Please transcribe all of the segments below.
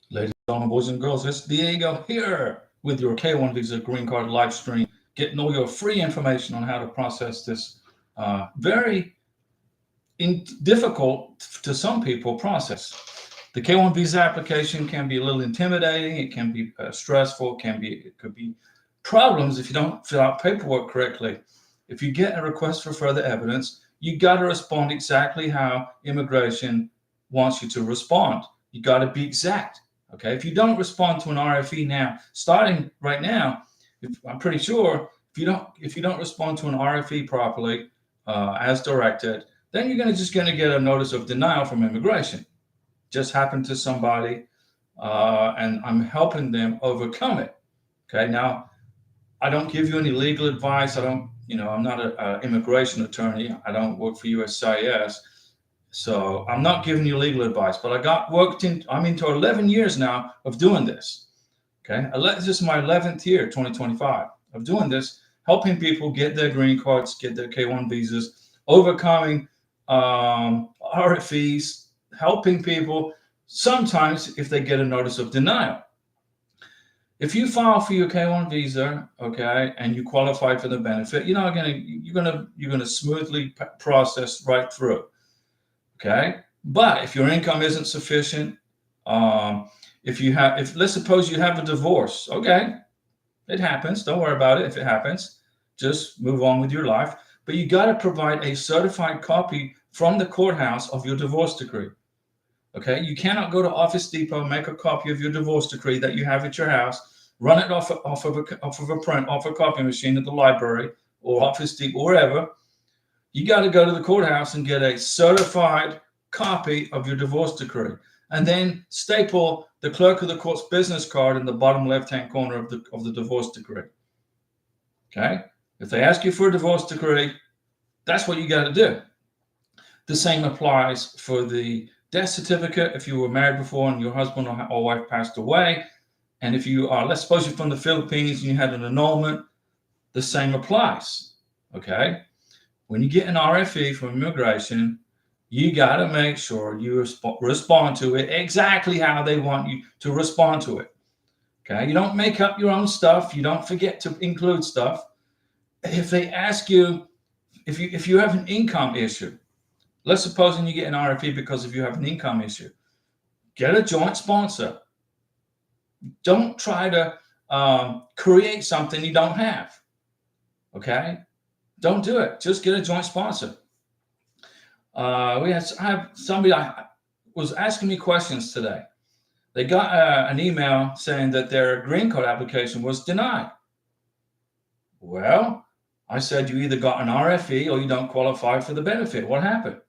Ladies and gentlemen, boys and girls, it's Diego here with your K1 Visa Green Card live stream, getting all your free information on how to process this very difficult to some people process. The K1 visa application can be a little intimidating. It can be stressful. It could be problems if you don't fill out paperwork correctly. If you get a request for further evidence, you got to respond exactly how immigration wants you to respond. You got to be exact. Okay. If you don't respond to an RFE now, starting right now, I'm pretty sure if you don't respond to an RFE properly as directed, then you're just going to get a notice of denial from immigration. Just happened to somebody, and I'm helping them overcome it. Okay, now I don't give you any legal advice. I'm not an immigration attorney. I don't work for USCIS, so I'm not giving you legal advice. But I'm into 11 years now of doing this. Okay, this is my 11th year, 2025, of doing this, helping people get their green cards, get their K1 visas, overcoming RFEs, helping people sometimes if they get a notice of denial. If you file for your K1 visa, okay, and you qualify for the benefit, you're gonna smoothly process right through, okay. But if your income isn't sufficient, if let's suppose you have a divorce, okay, it happens. Don't worry about it. If it happens, just move on with your life. But you got to provide a certified copy from the courthouse of your divorce decree. Okay, you cannot go to Office Depot, make a copy of your divorce decree that you have at your house, run it off a copy machine at the library or Office Depot, wherever. You got to go to the courthouse and get a certified copy of your divorce decree, and then staple the clerk of the court's business card in the bottom left-hand corner of the divorce decree. Okay, if they ask you for a divorce decree, that's what you got to do. The same applies for the death certificate. If you were married before and your husband or wife passed away, and if you are, let's suppose you're from the Philippines and you had an annulment, the same applies. Okay, when you get an RFE from immigration, you got to make sure you respond to it exactly how they want you to respond to it. Okay, you don't make up your own stuff. You don't forget to include stuff. If they ask you, if you have an income issue, let's suppose you get an RFE because if you have an income issue, get a joint sponsor. Don't try to create something you don't have. Okay, don't do it. Just get a joint sponsor. I have somebody was asking me questions today. They got an email saying that their green card application was denied. Well, I said, you either got an RFE or you don't qualify for the benefit. What happened?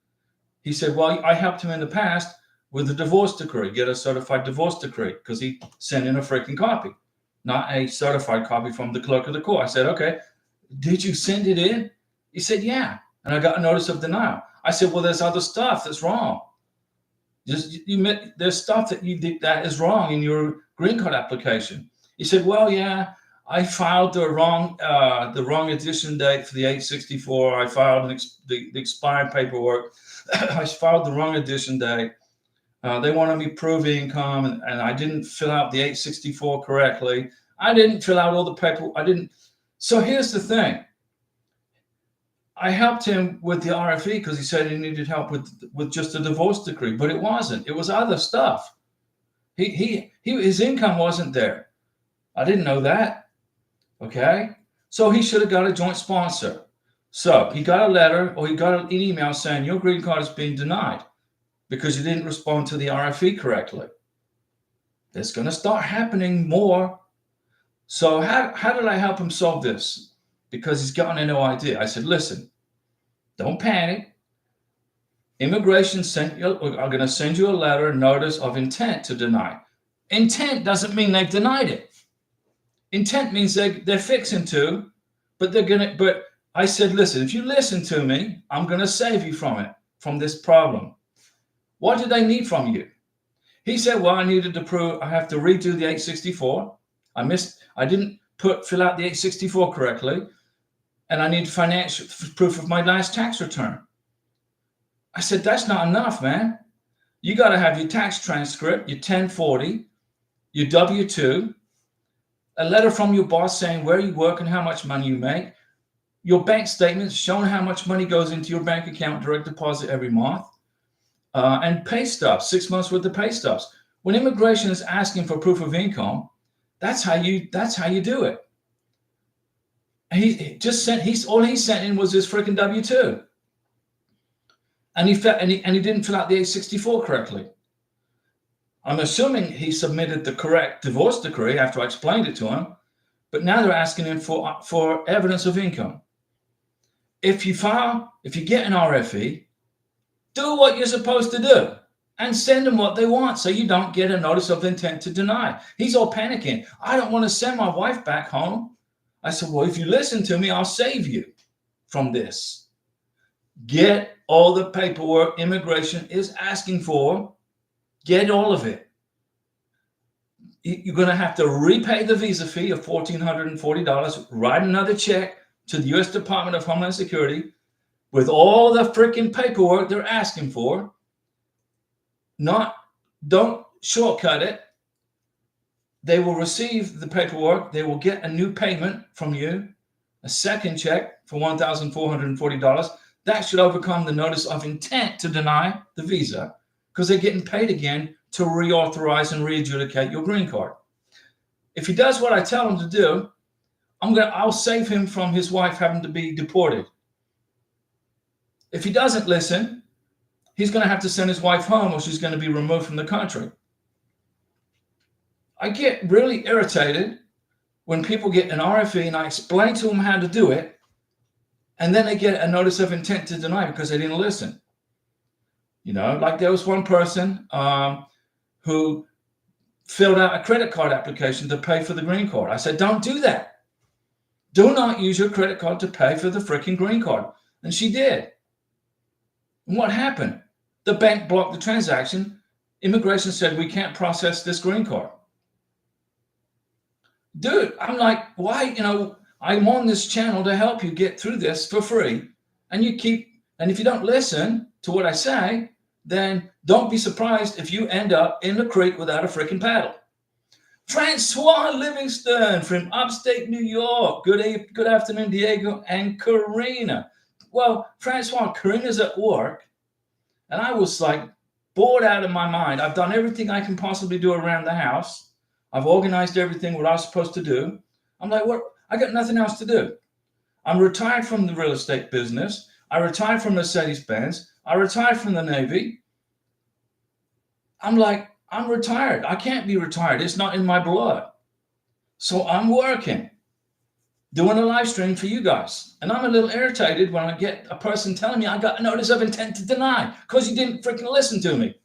He said, well, I helped him in the past with a divorce decree, get a certified divorce decree, because he sent in a freaking copy, not a certified copy from the clerk of the court. I said, okay, did you send it in? He said, yeah. And I got a notice of denial. I said, well, there's other stuff that's wrong. There's stuff that you did that is wrong in your green card application. He said, well, yeah, I filed the wrong edition date for the 864. I filed the expired paperwork. I filed the wrong edition date. They wanted me to prove income, and I didn't fill out the 864 correctly. I didn't fill out all the paperwork. So here's the thing. I helped him with the RFE because he said he needed help with just a divorce decree, but it wasn't. It was other stuff. His income wasn't there. I didn't know that. Okay, so he should have got a joint sponsor. So he got a letter or he got an email saying your green card is being denied because you didn't respond to the RFE correctly. It's going to start happening more. So how did I help him solve this? Because he's gotten no idea. I said, listen, don't panic. Immigration are going to send you a letter, notice of intent to deny. Intent doesn't mean they've denied it. Intent means they're fixing to, but but I said, listen, if you listen to me, I'm going to save you from this problem. What did they need from you? He said, well, I needed to prove, I have to redo the 864. I didn't fill out the 864 correctly. And I need financial proof of my last tax return. I said, that's not enough, man. You got to have your tax transcript, your 1040, your W-2, a letter from your boss saying where you work and how much money you make, your bank statements showing how much money goes into your bank account, direct deposit every month, and pay stubs, 6 months worth of pay stubs. When immigration is asking for proof of income, that's how you do it. He just sent, all he sent in was his freaking W-2. And he didn't fill out the 864 correctly. I'm assuming he submitted the correct divorce decree after I explained it to him, but now they're asking him for evidence of income. If you get an RFE, do what you're supposed to do and send them what they want so you don't get a notice of intent to deny. He's all panicking. I don't want to send my wife back home. I said, well, if you listen to me, I'll save you from this. Get all the paperwork immigration is asking for. Get all of it. You're going to have to repay the visa fee of $1,440, write another check to the U.S. Department of Homeland Security with all the freaking paperwork they're asking for. Don't shortcut it. They will receive the paperwork. They will get a new payment from you, a second check for $1,440. That should overcome the notice of intent to deny the visa, because they're getting paid again to reauthorize and readjudicate your green card. If he does what I tell him to do, I'll save him from his wife having to be deported. If he doesn't listen, he's going to have to send his wife home, or she's going to be removed from the country. I get really irritated when people get an RFE and I explain to them how to do it, and then they get a notice of intent to deny because they didn't listen. You know, like there was one person who filled out a credit card application to pay for the green card. I said, don't do that. Do not use your credit card to pay for the freaking green card. And she did. And what happened? The bank blocked the transaction. Immigration said, we can't process this green card. Dude, I'm like, why? You know, I'm on this channel to help you get through this for free. And if you don't listen to what I say, then don't be surprised if you end up in the creek without a freaking paddle. Francois Livingston from upstate New York. Good afternoon, Diego and Karina. Well, Francois, Karina's at work, and I was like bored out of my mind. I've done everything I can possibly do around the house. I've organized everything what I was supposed to do. I'm like, what? I got nothing else to do. I'm retired from the real estate business. I retired from Mercedes-Benz. I retired from the Navy. I'm like, I'm retired. I can't be retired. It's not in my blood. So I'm working, doing a live stream for you guys. And I'm a little irritated when I get a person telling me I got a notice of intent to deny because you didn't freaking listen to me.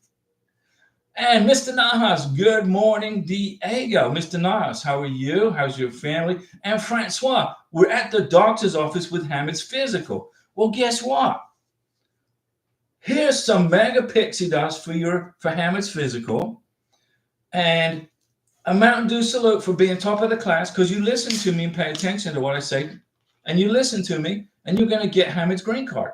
And Mr. Nahas, good morning, Diego. Mr. Nahas, how are you? How's your family? And Francois, we're at the doctor's office with Hamid's physical. Well, guess what? Here's some mega pixie dust for Hamid's physical, and a Mountain Dew salute for being top of the class, because you listen to me and pay attention to what I say, and you listen to me, and you're going to get Hamid's green card.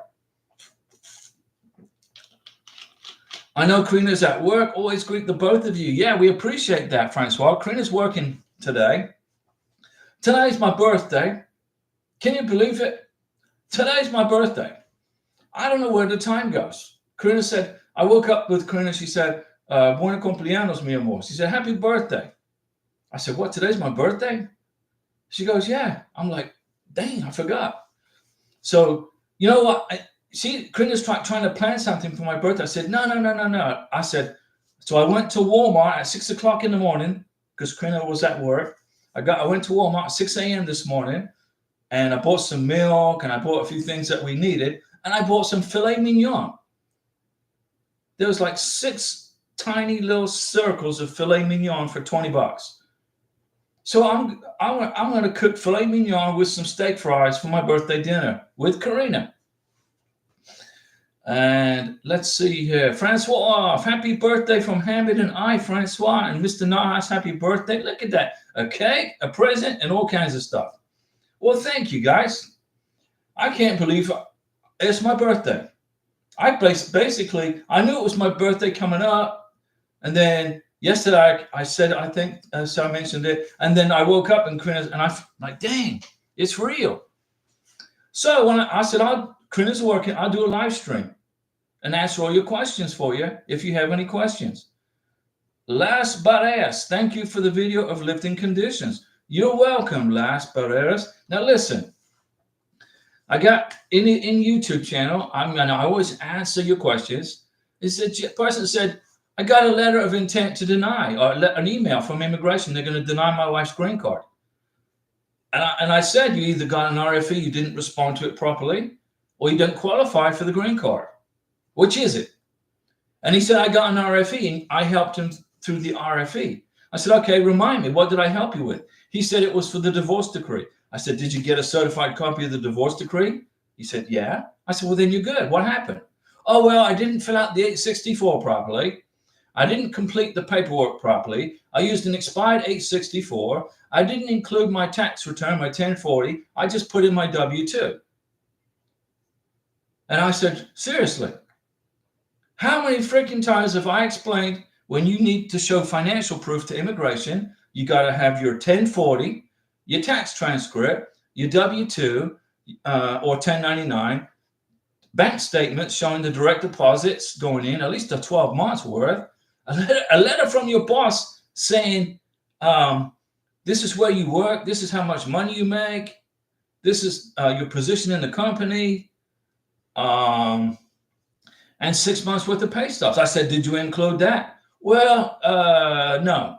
I know Karina's at work. Always greet the both of you. Yeah, we appreciate that, Francois. Karina's working today. Today's my birthday. Can you believe it? Today's my birthday. I don't know where the time goes. Karina said, I woke up with Karina. She said, Buenos cumpleaños, mi amor. She said, happy birthday. I said, what, today's my birthday? She goes, yeah. I'm like, dang, I forgot. So, you know what? Karina's trying to plan something for my birthday. I said, no. I said, so I went to Walmart at 6 o'clock in the morning because Karina was at work. I went to Walmart at 6 a.m. this morning, and I bought some milk, and I bought a few things that we needed, and I bought some filet mignon. There was like 6 tiny little circles of filet mignon for $20. So I'm going to cook filet mignon with some steak fries for my birthday dinner with Karina. And let's see here. Francois, happy birthday from Hamid and I, Francois, and Mr. Nahas, happy birthday. Look at that. A cake, a present, and all kinds of stuff. Well, thank you, guys. I can't believe it's my birthday. I knew it was my birthday coming up, and then Yesterday, I said, I think, so I mentioned it. And then I woke up and I'm like, dang, it's real. So when I said, Karina's working, I'll do a live stream and answer all your questions for you if you have any questions. Las Barreras, thank you for the video of lifting conditions. You're welcome, Las Barreras. Now listen, I got in YouTube channel, I always answer your questions. The person said, I got a letter of intent to deny, or an email from immigration. They're going to deny my wife's green card. And I said, you either got an RFE, you didn't respond to it properly, or you didn't qualify for the green card. Which is it? And he said, I got an RFE, and I helped him through the RFE. I said, okay, remind me, what did I help you with? He said it was for the divorce decree. I said, did you get a certified copy of the divorce decree? He said, yeah. I said, well, then you're good. What happened? Oh, well, I didn't fill out the 864 properly. I didn't complete the paperwork properly. I used an expired 864. I didn't include my tax return, my 1040. I just put in my W-2. And I said, seriously, how many freaking times have I explained when you need to show financial proof to immigration, you got to have your 1040, your tax transcript, your W-2 or 1099, bank statements showing the direct deposits going in, at least a 12 months worth, a letter from your boss saying, this is where you work, this is how much money you make, this is your position in the company, and 6 months worth of pay stubs. I said, did you include that? Well, no.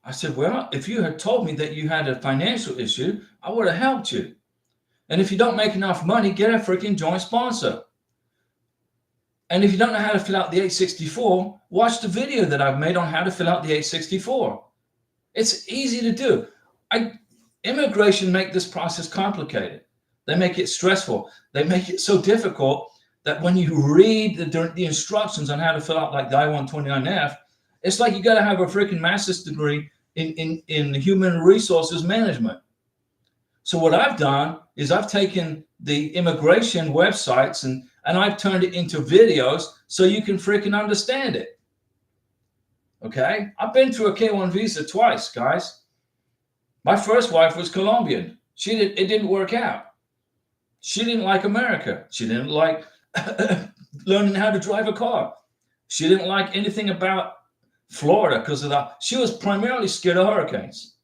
I said, well, if you had told me that you had a financial issue, I would have helped you. And if you don't make enough money, get a freaking joint sponsor. And if you don't know how to fill out the 864, watch the video that I've made on how to fill out the 864. It's easy to do. Immigration make this process complicated. They make it stressful. They make it so difficult that when you read the instructions on how to fill out like the I-129F, it's like you got to have a freaking master's degree in human resources management. So what I've done is I've taken the immigration websites and I've turned it into videos so you can freaking understand it. Okay? I've been through a K-1 visa twice, guys. My first wife was Colombian. It didn't work out. She didn't like America. She didn't like learning how to drive a car. She didn't like anything about Florida because of that. She was primarily scared of hurricanes.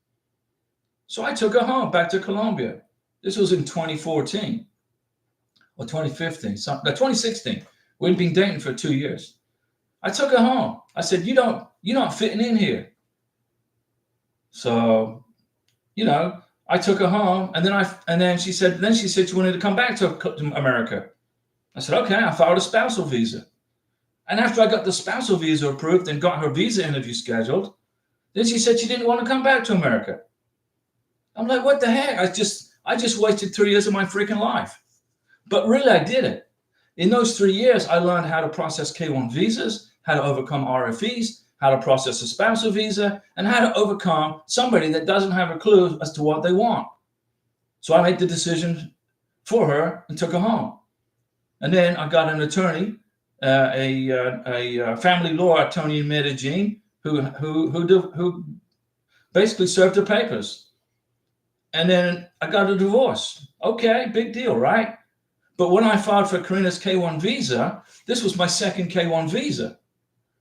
So I took her home back to Colombia. This was in 2014 or 2015, 2016. We'd been dating for 2 years. I took her home. I said, you're not fitting in here. So, I took her home, and then she said she wanted to come back to America. I said, okay, I filed a spousal visa. And after I got the spousal visa approved and got her visa interview scheduled, then she said she didn't want to come back to America. I'm like, what the heck? I just wasted 3 years of my freaking life. But really, I did it. In those 3 years, I learned how to process K-1 visas, how to overcome RFEs, how to process a spousal visa, and how to overcome somebody that doesn't have a clue as to what they want. So I made the decision for her and took her home. And then I got an attorney, a family law attorney in Medellin, who basically served her papers. And then I got a divorce. Okay, big deal, right? But when I filed for Karina's K-1 visa, this was my second K-1 visa.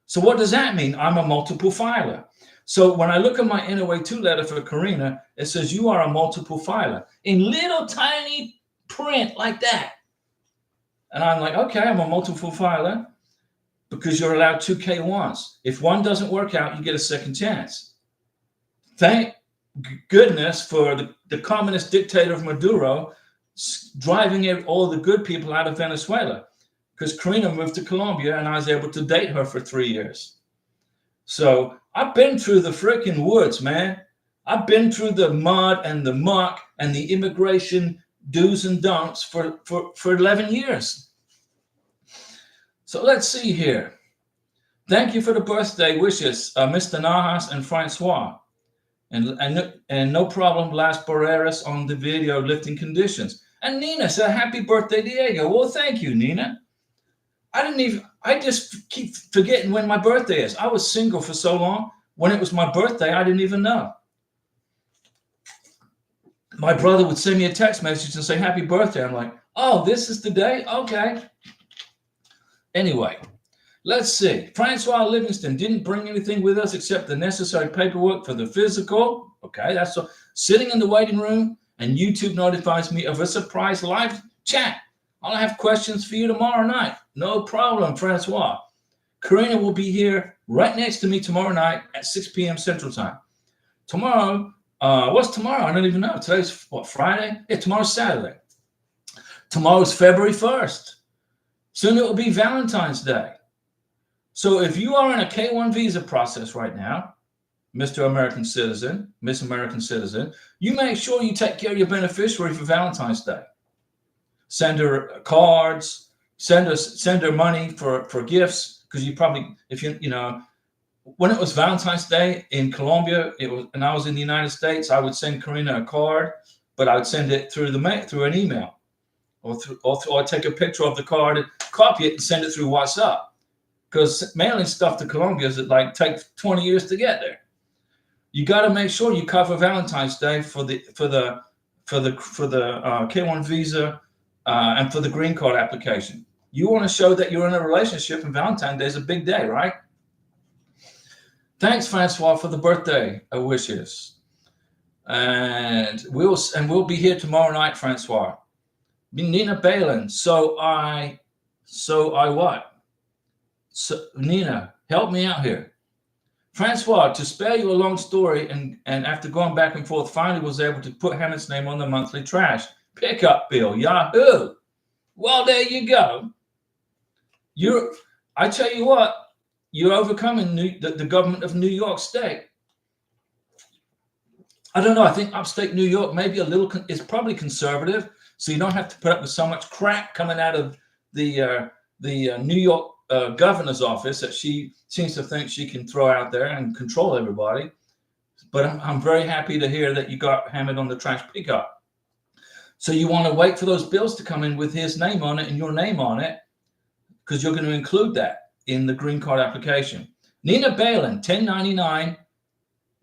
So what does that mean? I'm a multiple filer. So when I look at my NOA-2 letter for Karina, it says you are a multiple filer in little tiny print like that. And I'm like, okay, I'm a multiple filer because you're allowed 2 K-1s. If one doesn't work out, you get a second chance. Thank goodness for the communist dictator of Maduro driving all the good people out of Venezuela, because Karina moved to Colombia and I was able to date her for 3 years. So I've been through the freaking woods, man. I've been through the mud and the muck and the immigration do's and don'ts for 11 years. So let's see here. Thank you for the birthday wishes, Mr. Najas and Francois. And no problem, Las Barreras on the video lifting conditions. And Nina said, happy birthday, Diego. Well, thank you, Nina. I I just keep forgetting when my birthday is. I was single for so long. When it was my birthday, I didn't even know. My brother would send me a text message and say, happy birthday. I'm like, oh, this is the day? Okay. Anyway, let's see. Francois Livingston didn't bring anything with us except the necessary paperwork for the physical. Okay, that's so. Sitting in the waiting room, and YouTube notifies me of a surprise live chat. I'll have questions for you tomorrow night. No problem, Francois. Karina will be here right next to me tomorrow night at 6 p.m. Central Time. Tomorrow, what's tomorrow? I don't even know. Today's what, Friday? Yeah, tomorrow's Saturday. Tomorrow's February 1st. Soon it will be Valentine's Day. So if you are in a K-1 visa process right now, Mr. American Citizen, Miss American Citizen, you make sure you take care of your beneficiary for Valentine's Day. Send her cards, send her money for gifts, because you probably, if you know, when it was Valentine's Day in Colombia, and I was in the United States, I would send Karina a card, but I would send it through an email, or take a picture of the card and copy it and send it through WhatsApp, because mailing stuff to Colombia is like takes 20 years to get there. You got to make sure you cover Valentine's Day for the K-1 visa and for the green card application. You want to show that you're in a relationship, and Valentine's Day is a big day, right? Thanks, Francois, for the birthday wishes, and we'll be here tomorrow night, Francois. Nina Balin. So Nina, help me out here. Francois, to spare you a long story, and after going back and forth, finally was able to put Hammett's name on the monthly trash pickup bill. Yahoo! Well, there you go. I tell you what, you're overcoming the government of New York State. I don't know. I think upstate New York maybe is probably conservative, so you don't have to put up with so much crap coming out of the New York governor's office that she seems to think she can throw out there and control everybody. But I'm very happy to hear that you got Hammett on the trash pickup. So you want to wait for those bills to come in with his name on it and your name on it, because you're going to include that in the green card application. Nina Balin, 1099,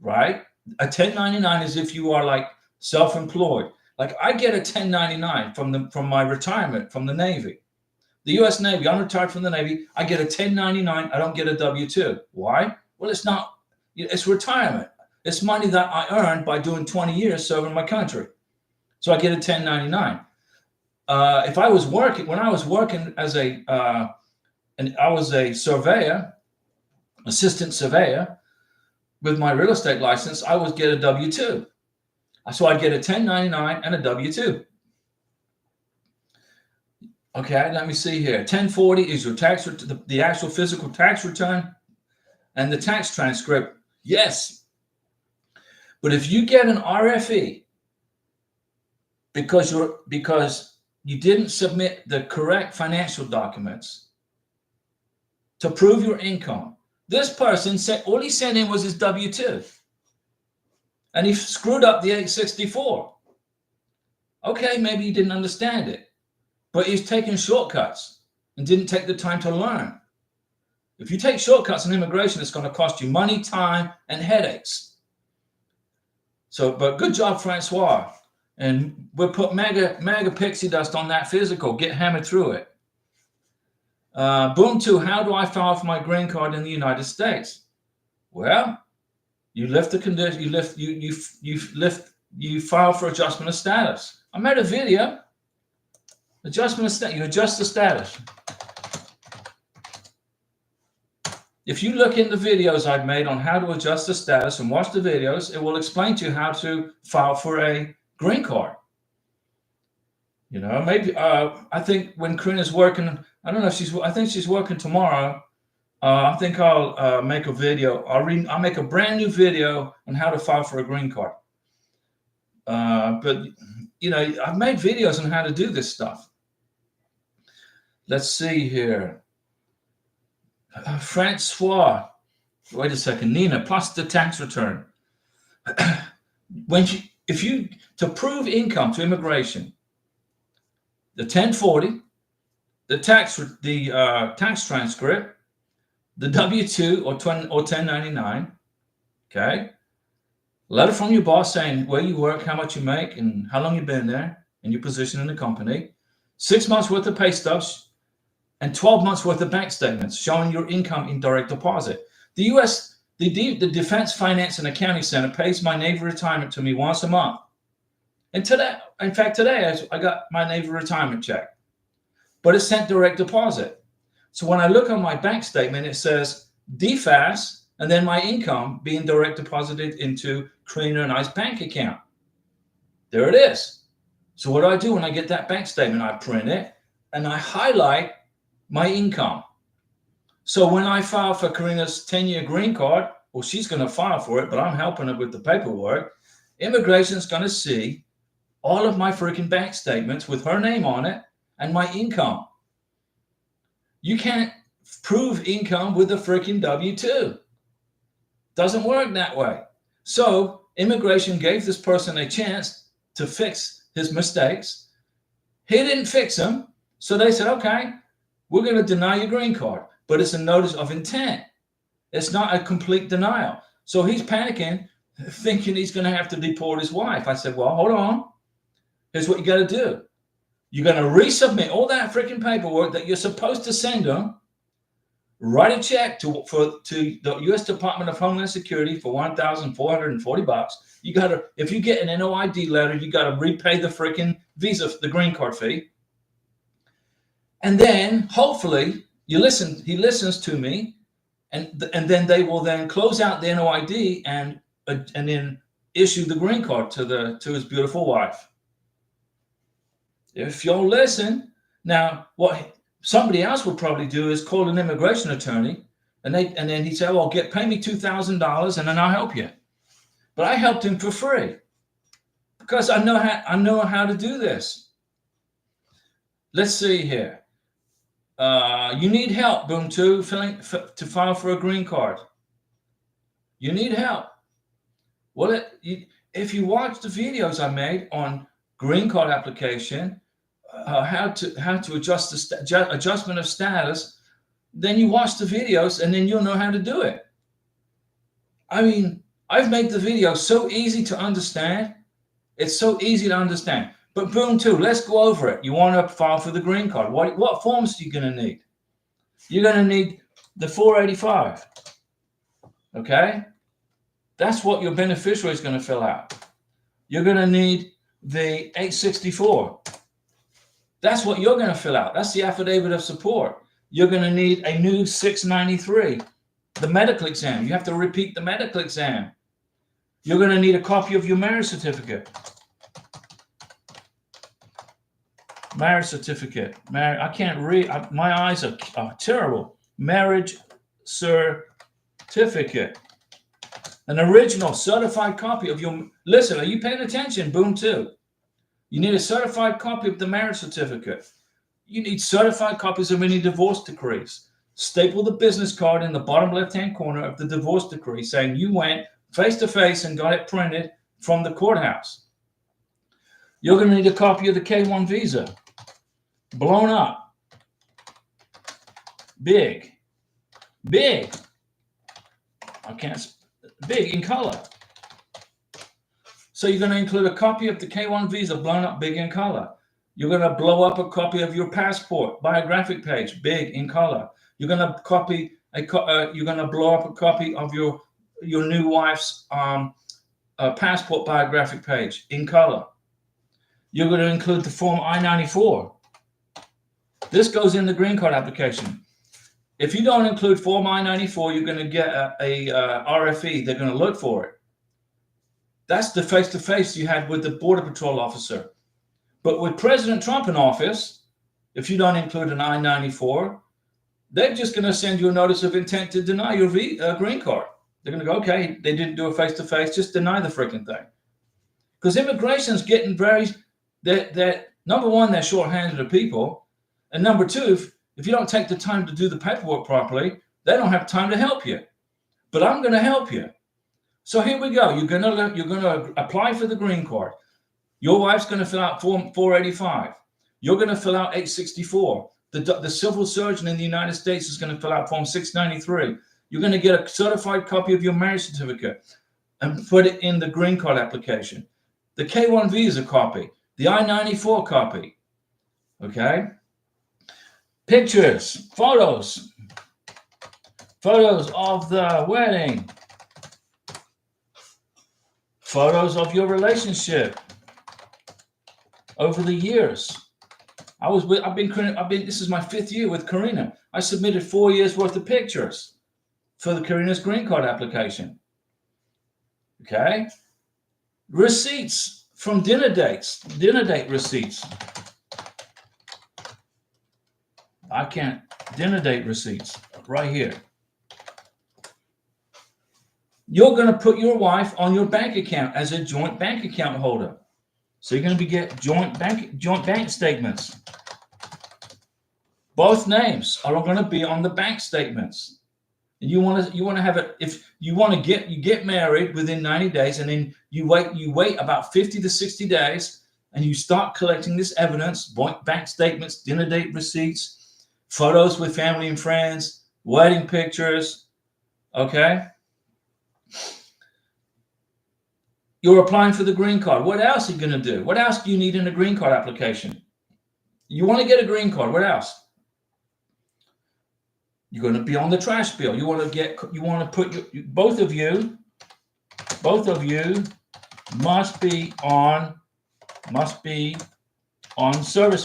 right? A 1099 is if you are like self-employed. Like I get a 1099 from my retirement from the Navy. The U.S. Navy, I'm retired from the Navy. I get a 1099. I don't get a W-2. Why? Well, it's retirement. It's money that I earned by doing 20 years serving my country. So I get a 1099. If I was working, when I was working as and I was a surveyor, assistant surveyor with my real estate license, I would get a W-2. So I'd get a 1099 and a W-2. Okay, let me see here. 1040 is your tax, the actual physical tax return and the tax transcript. Yes. But if you get an RFE because you didn't submit the correct financial documents to prove your income, this person said all he sent in was his W-2. And he screwed up the 864. Okay, maybe he didn't understand it. But he's taking shortcuts and didn't take the time to learn. If you take shortcuts in immigration, it's going to cost you money, time, and headaches. So, but good job, Francois. And we'll put mega pixie dust on that physical. Get hammered through it. Boom 2, how do I file for my green card in the United States? Well, you lift the condition. You file for adjustment of status. I made a video. Adjustment of status. You adjust the status. If you look in the videos I've made on how to adjust the status and watch the videos, it will explain to you how to file for a green card. You know, maybe I think when Karina's working, I don't know if I think she's working tomorrow. I think I'll make a video. I'll make a brand new video on how to file for a green card. But you know, I've made videos on how to do this stuff. Let's see here. Francois, wait a second. Nina, plus the tax return. To prove income to immigration, the 1040, the the tax transcript, the W-2 or 1099, okay? Letter from your boss saying where you work, how much you make, and how long you've been there, and your position in the company. 6 months worth of pay stubs, and 12 months worth of bank statements showing your income in direct deposit. The U.S., the Defense Finance and Accounting Center pays my Navy retirement to me once a month. And today, in fact, today I got my Navy retirement check, but it's sent direct deposit. So when I look on my bank statement, it says DFAS, and then my income being direct deposited into Karina and I's bank account. There it is. So what do I do when I get that bank statement? I print it and I highlight my income. So when I file for Karina's 10-year green card, well, she's going to file for it, but I'm helping her with the paperwork. Immigration's going to see all of my freaking bank statements with her name on it and my income. You can't prove income with a freaking W-2. Doesn't work that way. So immigration gave this person a chance to fix his mistakes. He didn't fix them. So they said, okay, we're going to deny your green card, but it's a notice of intent. It's not a complete denial. So he's panicking, thinking he's going to have to deport his wife. I said, well, hold on. Here's what you got to do. You're going to resubmit all that freaking paperwork that you're supposed to send them. Write a check to the U.S. Department of Homeland Security for $1,440. You got to, if you get an NOID letter, you got to repay the freaking visa, the green card fee. And then hopefully he listens to me, and then they will then close out the NOID and then issue the green card to his beautiful wife. If you'll listen, now what somebody else would probably do is call an immigration attorney, and then he'd say, "Well, pay me $2,000, and then I'll help you." But I helped him for free because I know how to do this. Let's see here. You need help, boom, to file for a green card. You need help. Well, if you watch the videos I made on green card application, how to adjust the adjustment of status, then you watch the videos and then you'll know how to do it. I mean, I've made the video so easy to understand. It's so easy to understand. But boom, too, let's go over it. You want to file for the green card. What forms are you going to need? You're going to need the 485. Okay? That's what your beneficiary is going to fill out. You're going to need the 864. That's what you're going to fill out. That's the affidavit of support. You're going to need a new 693, the medical exam. You have to repeat the medical exam. You're going to need a copy of your marriage certificate. Marriage certificate. I can't read. My eyes are terrible. Marriage certificate. An original certified copy of your. Listen, are you paying attention? Boom, too. You need a certified copy of the marriage certificate. You need certified copies of any divorce decrees. Staple the business card in the bottom left-hand corner of the divorce decree saying you went face-to-face and got it printed from the courthouse. You're going to need a copy of the K-1 visa. Blown up. Big. Big. Big in color. So you're going to include a copy of the K-1 visa blown up big in color. You're going to blow up a copy of your passport biographic page big in color. You're going to blow up a copy of your new wife's passport biographic page in color. You're going to include the form I-94. This goes in the green card application. If you don't include form I-94, you're going to get a RFE. They're going to look for it. That's the face-to-face you had with the Border Patrol officer. But with President Trump in office, if you don't include an I-94, they're just going to send you a notice of intent to deny your green card. They're going to go, okay, they didn't do a face-to-face, just deny the freaking thing. Because immigration's getting number one, they're short-handed of people. And number two, if you don't take the time to do the paperwork properly, they don't have time to help you. But I'm going to help you. So here we go. You're going to apply for the green card. Your wife's going to fill out form 485. You're going to fill out 864. The civil surgeon in the United States is going to fill out Form 693. You're going to get a certified copy of your marriage certificate and put it in the green card application. The K-1 visa copy, the I-94 copy, okay? Pictures, photos of the wedding, photos of your relationship over the years. This is my 5th year with Karina. I submitted 4 years worth of pictures for the Karina's green card application. Okay. Receipts from dinner date receipts. Dinner date receipts right here. You're going to put your wife on your bank account as a joint bank account holder. So you're going to get joint bank statements. Both names are going to be on the bank statements. And you want to have it. If you want to get married within 90 days, and then you wait about 50 to 60 days, and you start collecting this evidence: bank statements, dinner date receipts, photos with family and friends, wedding pictures. Okay. You're applying for the green card. What else are you going to do? What else do you need in a green card application? You want to get a green card. What else? You're going to be on the trash bill. You want to put both of you must be on services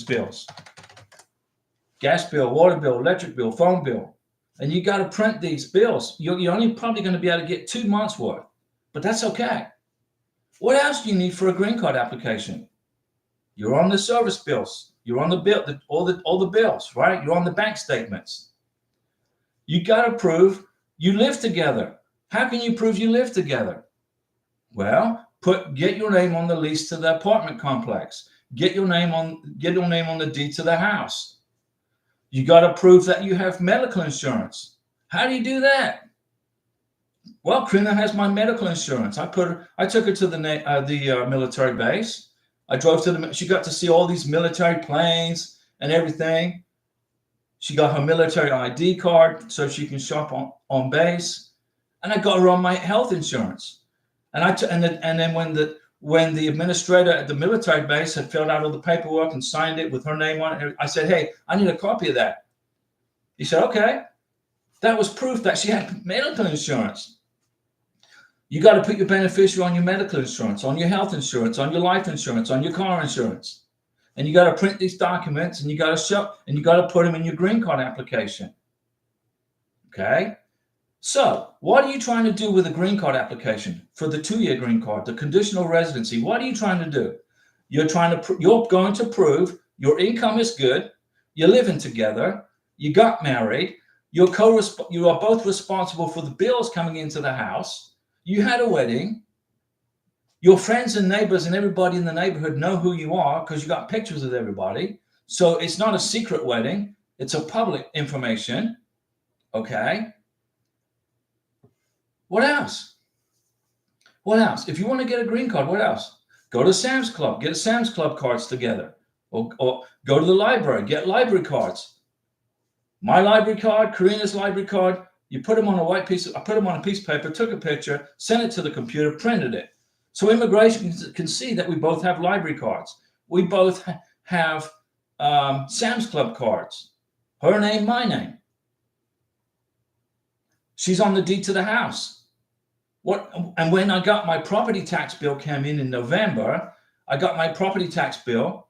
bills, gas bill, water bill, electric bill, phone bill, and you got to print these bills. You're only probably going to be able to get 2 months worth, but that's okay. What else do you need for a green card application? You're on the service bills. You're on the bill, all the bills, right? You're on the bank statements. You got to prove you live together. How can you prove you live together? Well, get your name on the lease to the apartment complex. Get your name on the deed to the house. You got to prove that you have medical insurance. How do you do that? Well, Karina has my medical insurance. I took her to the military base. I drove to she got to see all these military planes and everything. She got her military ID card so she can shop on base. And I got her on my health insurance. And then when the administrator at the military base had filled out all the paperwork and signed it with her name on it, I said, hey, I need a copy of that. He said, okay. That was proof that she had medical insurance. You got to put your beneficiary on your medical insurance, on your health insurance, on your life insurance, on your car insurance. And you got to print these documents, and you got to put them in your green card application. Okay? So, what are you trying to do with a green card application for the 2-year green card, the conditional residency? What are you trying to do? You're going to prove your income is good, you're living together, you got married, you are both responsible for the bills coming into the house. You had a wedding. Your friends and neighbors and everybody in the neighborhood know who you are because you got pictures of everybody. So it's not a secret wedding. It's a public information. Okay. What else? What else? If you want to get a green card, what else? Go to Sam's Club. Get Sam's Club cards together. Or go to the library. Get library cards. My library card, Karina's library card. You put them on I put them on a piece of paper, took a picture, sent it to the computer, printed it. So immigration can see that we both have library cards. We both have Sam's Club cards. Her name, my name. She's on the deed to the house. And when I got my property tax bill came in November, I got my property tax bill.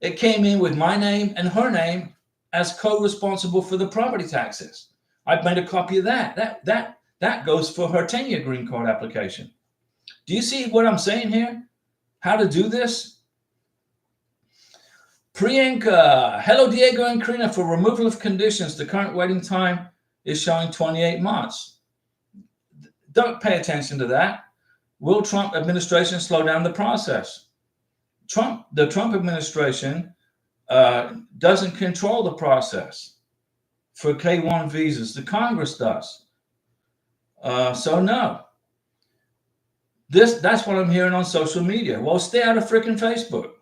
It came in with my name and her name as co-responsible for the property taxes. I've made a copy of that. That goes for her 10-year green card application. Do you see what I'm saying here? How to do this? Priyanka, hello Diego and Karina. For removal of conditions, the current waiting time is showing 28 months. Don't pay attention to that. Will Trump administration slow down the process? The Trump administration doesn't control the process for K-1 visas. The Congress does. So no. That's what I'm hearing on social media. Well, stay out of freaking Facebook.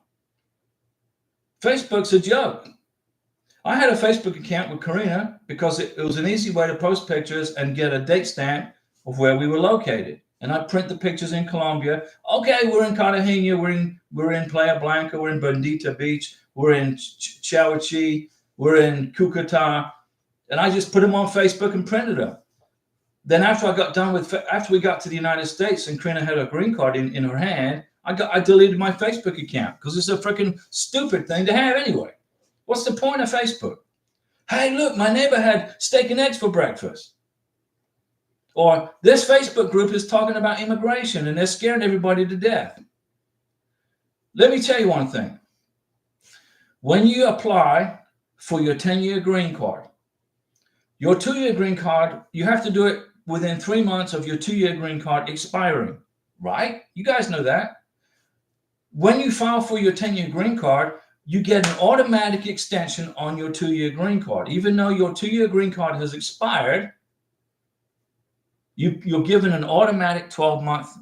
Facebook's a joke. I had a Facebook account with Karina because it was an easy way to post pictures and get a date stamp of where we were located. And I print the pictures in Colombia. Okay, we're in Cartagena, we're in Playa Blanca, we're in Bonita Beach, we're in Chahuachi, we're in Cucuta, and I just put them on Facebook and printed them. Then after we got to the United States and Karina had a green card in her hand, I deleted my Facebook account because it's a freaking stupid thing to have anyway. What's the point of Facebook? Hey, look, my neighbor had steak and eggs for breakfast. Or this Facebook group is talking about immigration and they're scaring everybody to death. Let me tell you one thing. When you apply for your 10-year green card, your 2-year green card, you have to do it within 3 months of your 2-year green card expiring, right? You guys know that. When you file for your 10-year green card, you get an automatic extension on your 2-year green card. Even though your 2-year green card has expired, you're given an automatic 12-month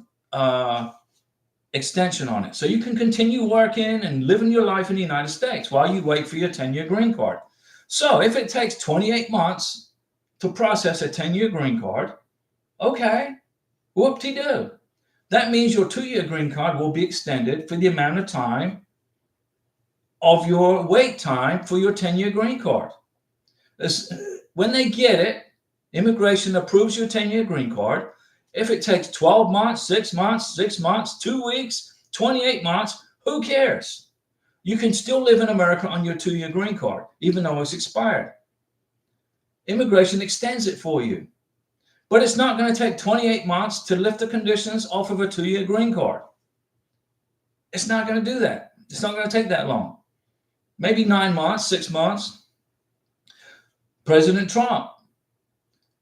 extension on it. So you can continue working and living your life in the United States while you wait for your 10-year green card. So if it takes 28 months to process a 10-year green card, okay, whoop-de-doo. That means your 2-year green card will be extended for the amount of time of your wait time for your 10-year green card. When they get it, immigration approves your 10-year green card. If it takes 12 months, 6 months, 6 months, 2 weeks, 28 months, who cares? You can still live in America on your 2-year green card, even though it's expired. Immigration extends it for you. But it's not going to take 28 months to lift the conditions off of a 2-year green card. It's not going to do that. It's not going to take that long. Maybe 9 months, 6 months. President Trump,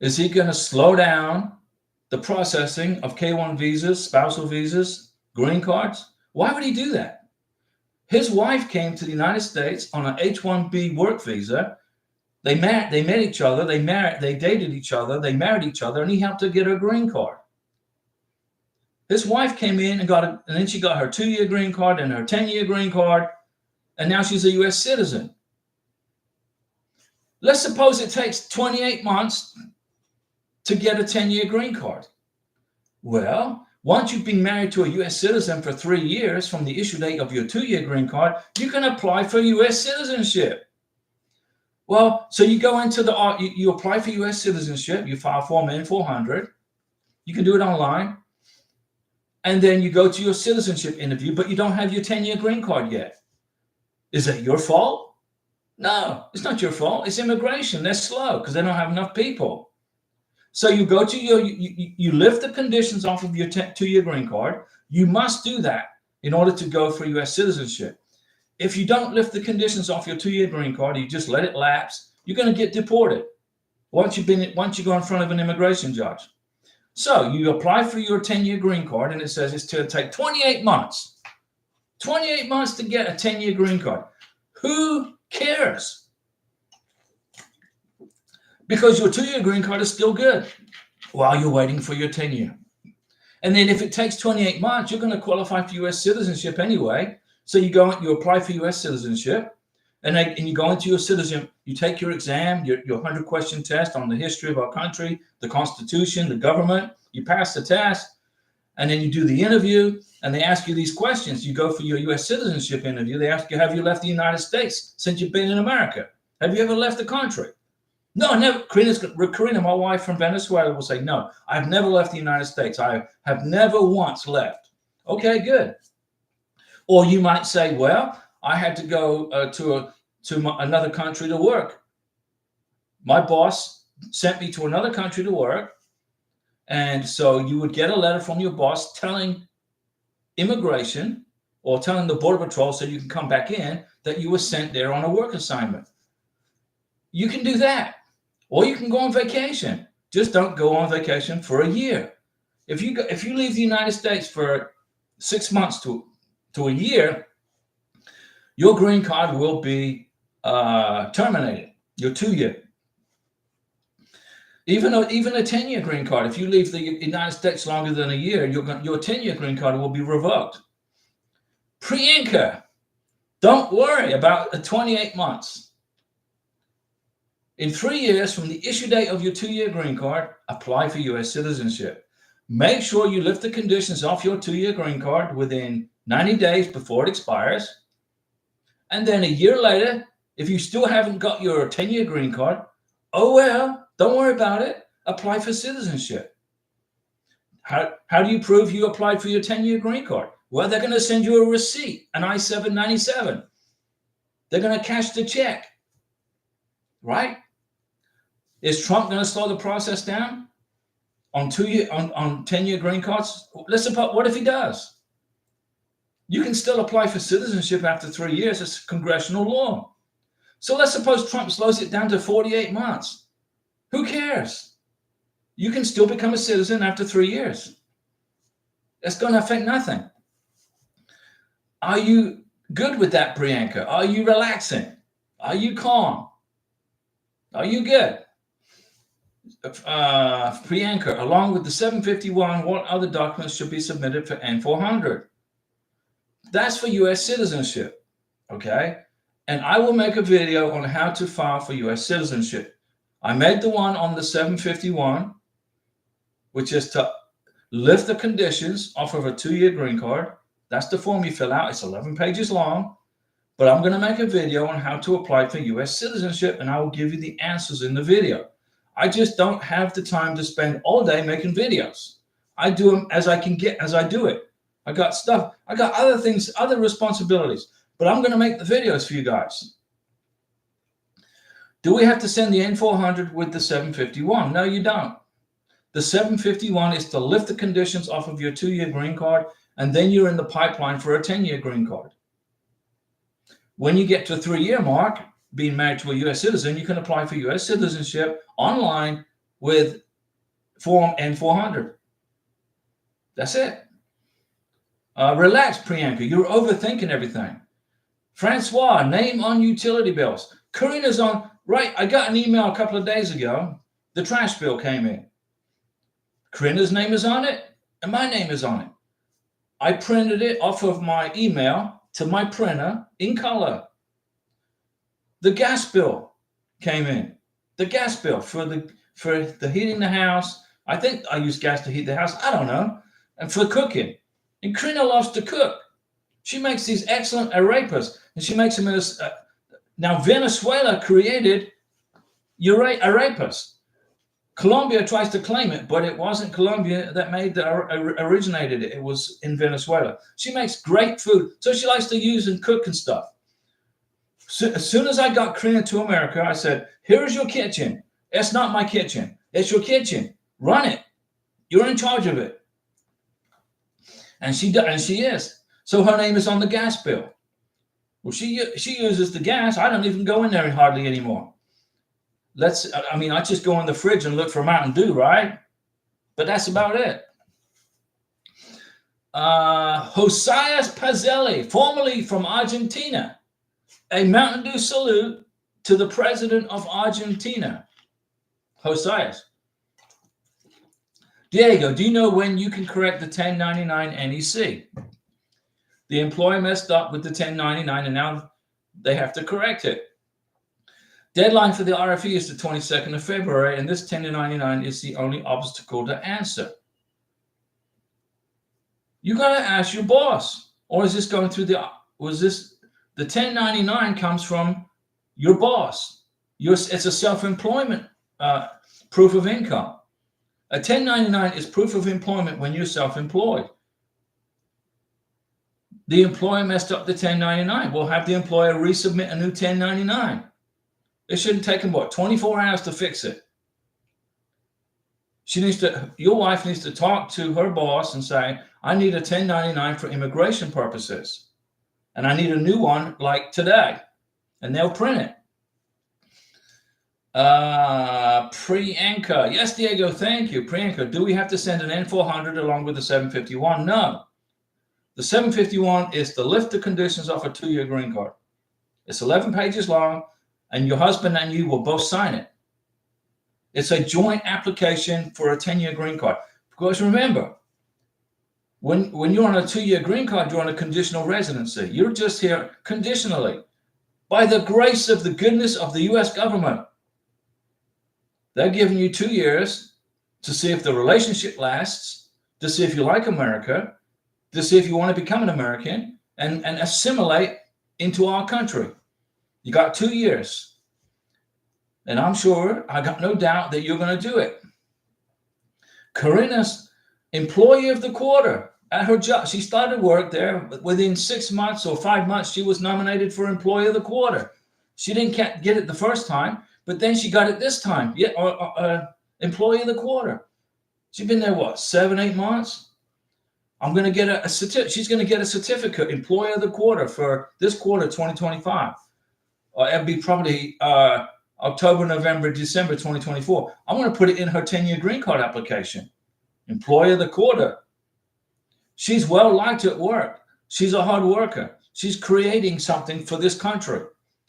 is he going to slow down the processing of K-1 visas, spousal visas, green cards? Why would he do that? His wife came to the United States on an H-1B work visa. They met each other, they dated each other, they married each other, and he helped her get her green card. His wife came in and then she got her 2-year green card and her 10-year green card, and now she's a U.S. citizen. Let's suppose it takes 28 months to get a 10-year green card. Well, once you've been married to a U.S. citizen for 3 years from the issue date of your 2-year green card, you can apply for U.S. citizenship. Well, so you go into you apply for U.S. citizenship, you file Form N-400, you can do it online, and then you go to your citizenship interview, but you don't have your 10-year green card yet. Is that your fault? No, it's not your fault. It's immigration. They're slow because they don't have enough people. So you go to you lift the conditions off of your 2-year green card. You must do that in order to go for U.S. citizenship. If you don't lift the conditions off your 2-year green card, you just let it lapse, you're going to get deported once you go in front of an immigration judge. So you apply for your 10-year green card, and it says it's to take 28 months. 28 months to get a 10-year green card. Who cares? Because your 2-year green card is still good while you're waiting for your 10-year. And then if it takes 28 months, you're going to qualify for U.S. citizenship anyway. So you apply for U.S. citizenship, and you go into your citizenship. You take your exam, your 100-question test on the history of our country, the Constitution, the government. You pass the test, and then you do the interview, and they ask you these questions. You go for your U.S. citizenship interview. They ask you, have you left the United States since you've been in America? Have you ever left the country? No, never. Karina, my wife from Venezuela, will say, no, I've never left the United States. I have never once left. Okay, good. Or you might say, well, I had to go to another country to work. My boss sent me to another country to work. And so you would get a letter from your boss telling immigration or telling the Border Patrol so you can come back in that you were sent there on a work assignment. You can do that. Or you can go on vacation. Just don't go on vacation for a year. If you leave the United States for 6 months to a year, your green card will be terminated. Your 2-year. Even a 10-year green card, if you leave the United States longer than a year, your 10-year green card will be revoked. Priyanka, Don't worry about the 28 months. In 3 years from the issue date of your 2-year green card, apply for U.S. citizenship. Make sure you lift the conditions off your 2-year green card within 90 days before it expires. And then a year later, if you still haven't got your 10-year green card, oh well, don't worry about it. Apply for citizenship. How do you prove you applied for your 10-year green card? Well, they're going to send you a receipt, an I-797. They're going to cash the check, right? Is Trump going to slow the process down on 10-year green cards? Let's suppose, what if he does? You can still apply for citizenship after 3 years. It's congressional law. So let's suppose Trump slows it down to 48 months. Who cares? You can still become a citizen after 3 years. It's going to affect nothing. Are you good with that, Priyanka? Are you relaxing? Are you calm? Are you good? Priyanka, along with the 751, what other documents should be submitted for N400? That's for U.S. citizenship, okay? And I will make a video on how to file for U.S. citizenship. I made the one on the 751, which is to lift the conditions off of a 2-year green card. That's the form you fill out. It's 11 pages long, but I'm going to make a video on how to apply for U.S. citizenship, and I will give you the answers in the video. I just don't have the time to spend all day making videos. I do them as I do it. I got stuff. I got other things, other responsibilities, but I'm going to make the videos for you guys. Do we have to send the N400 with the 751? No, you don't. The 751 is to lift the conditions off of your 2-year green card, and then you're in the pipeline for a 10-year green card. When you get to a 3-year mark, being married to a U.S. citizen, you can apply for U.S. citizenship online with Form N400. That's it. Relax, Priyanka. You're overthinking everything. Francois, name on utility bills. Karina's on. Right, I got an email a couple of days ago. The trash bill came in. Karina's name is on it, and my name is on it. I printed it off of my email to my printer in color. The gas bill came in. The gas bill for the heating the house. I think I use gas to heat the house. I don't know. And for cooking. And Karina loves to cook. She makes these excellent arepas, and she makes them in now Venezuela created arepas. Colombia tries to claim it, but it wasn't Colombia that originated it. It was in Venezuela. She makes great food, so she likes to use and cook and stuff. So as soon as I got Karina to America, I said, here's your kitchen. It's not my kitchen. It's your kitchen. Run it. You're in charge of it. And she is. So her name is on the gas bill. Well, she uses the gas. I don't even go in there hardly anymore. I just go in the fridge and look for Mountain Dew, right? But that's about it. Josias Pazzelli, formerly from Argentina. A Mountain Dew salute to the president of Argentina. Josias. Diego, do you know when you can correct the 1099 NEC? The employer messed up with the 1099 and now they have to correct it. Deadline for the RFE is the 22nd of February, and this 1099 is the only obstacle to answer. You got to ask your boss, or is this going through the 1099 comes from your boss. It's a self-employment proof of income. A 1099 is proof of employment when you're self-employed. The employer messed up the 1099. We'll have the employer resubmit a new 1099. It shouldn't take them, 24 hours to fix it. Your wife needs to talk to her boss and say, I need a 1099 for immigration purposes. And I need a new one like today. And they'll print it. Priyanka. Yes, Diego, thank you. Priyanka, do we have to send an N400 along with the 751? No. The 751 is to lift the conditions off a 2-year green card. It's 11 pages long, and your husband and you will both sign it. It's a joint application for a 10-year green card. Because remember, When you're on a 2-year green card, you're on a conditional residency. You're just here conditionally by the grace of the goodness of the U.S. government. They're giving you 2 years to see if the relationship lasts, to see if you like America, to see if you want to become an American and assimilate into our country. You got 2 years. And I'm sure, I got no doubt that you're going to do it. Karina's employee of the quarter at her job. She started work there. Within 6 months or 5 months, she was nominated for employee of the quarter. She didn't get it the first time, but then she got it this time. Yeah, employee of the quarter. She's been there, what, 7, 8 months? I'm going to get a certificate. She's going to get a certificate, employee of the quarter for this quarter, 2025. It'll be probably October, November, December 2024. I'm going to put it in her 10-year green card application. Employee of the quarter. She's well liked at work. She's a hard worker. She's creating something for this country.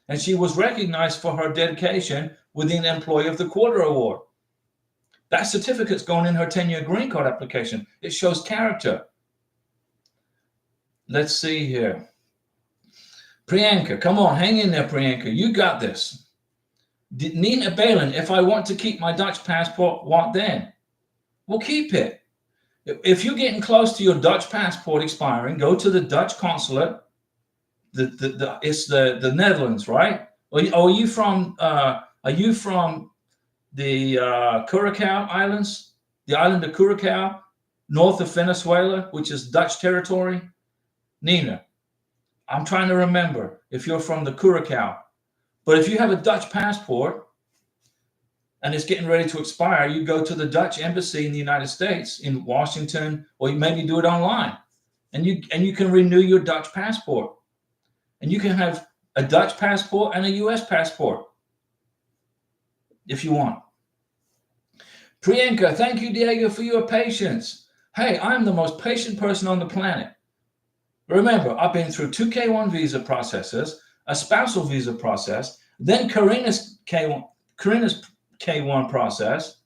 And she was recognized for her dedication with the Employee of the Quarter award. That certificate's going in her 10-year green card application. It shows character. Let's see here. Priyanka, come on, hang in there, Priyanka. You got this. Nina Balin, if I want to keep my Dutch passport, what then? Well, keep it. If you're getting close to your Dutch passport expiring, go to the Dutch consulate. It's the Netherlands, right? Or are you from the Curacao Islands, the island of Curacao, north of Venezuela, which is Dutch territory? Nina, I'm trying to remember if you're from the Curacao. But if you have a Dutch passport and it's getting ready to expire, you go to the Dutch embassy in the United States in Washington, or you maybe do it online, and you can renew your Dutch passport, and you can have a Dutch passport and a U.S. passport if you want. Priyanka, thank you, Diego, for your patience. Hey, I'm the most patient person on the planet. Remember, I've been through 2 K1 visa processes, a spousal visa process, then Karina's K1 process.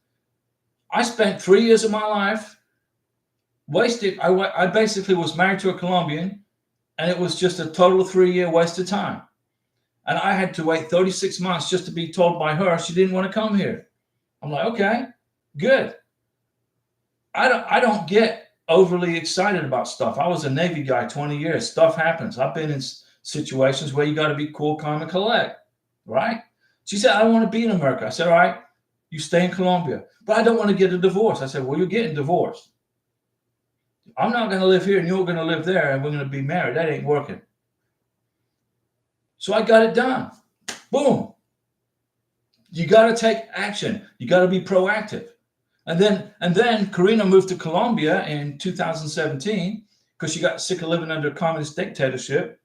I spent 3 years of my life wasted. I basically was married to a Colombian, and it was just a total 3-year waste of time. And I had to wait 36 months just to be told by her she didn't want to come here. I'm like, okay, good. I don't get overly excited about stuff. I was a Navy guy 20 years. Stuff happens. I've been in situations where you got to be cool, calm, and collect, right? She said, I don't want to be in America. I said, all right, you stay in Colombia. But I don't want to get a divorce. I said, well, you're getting divorced. I'm not going to live here and you're going to live there and we're going to be married. That ain't working. So I got it done. Boom. You got to take action. You got to be proactive. And then Karina moved to Colombia in 2017 because she got sick of living under a communist dictatorship.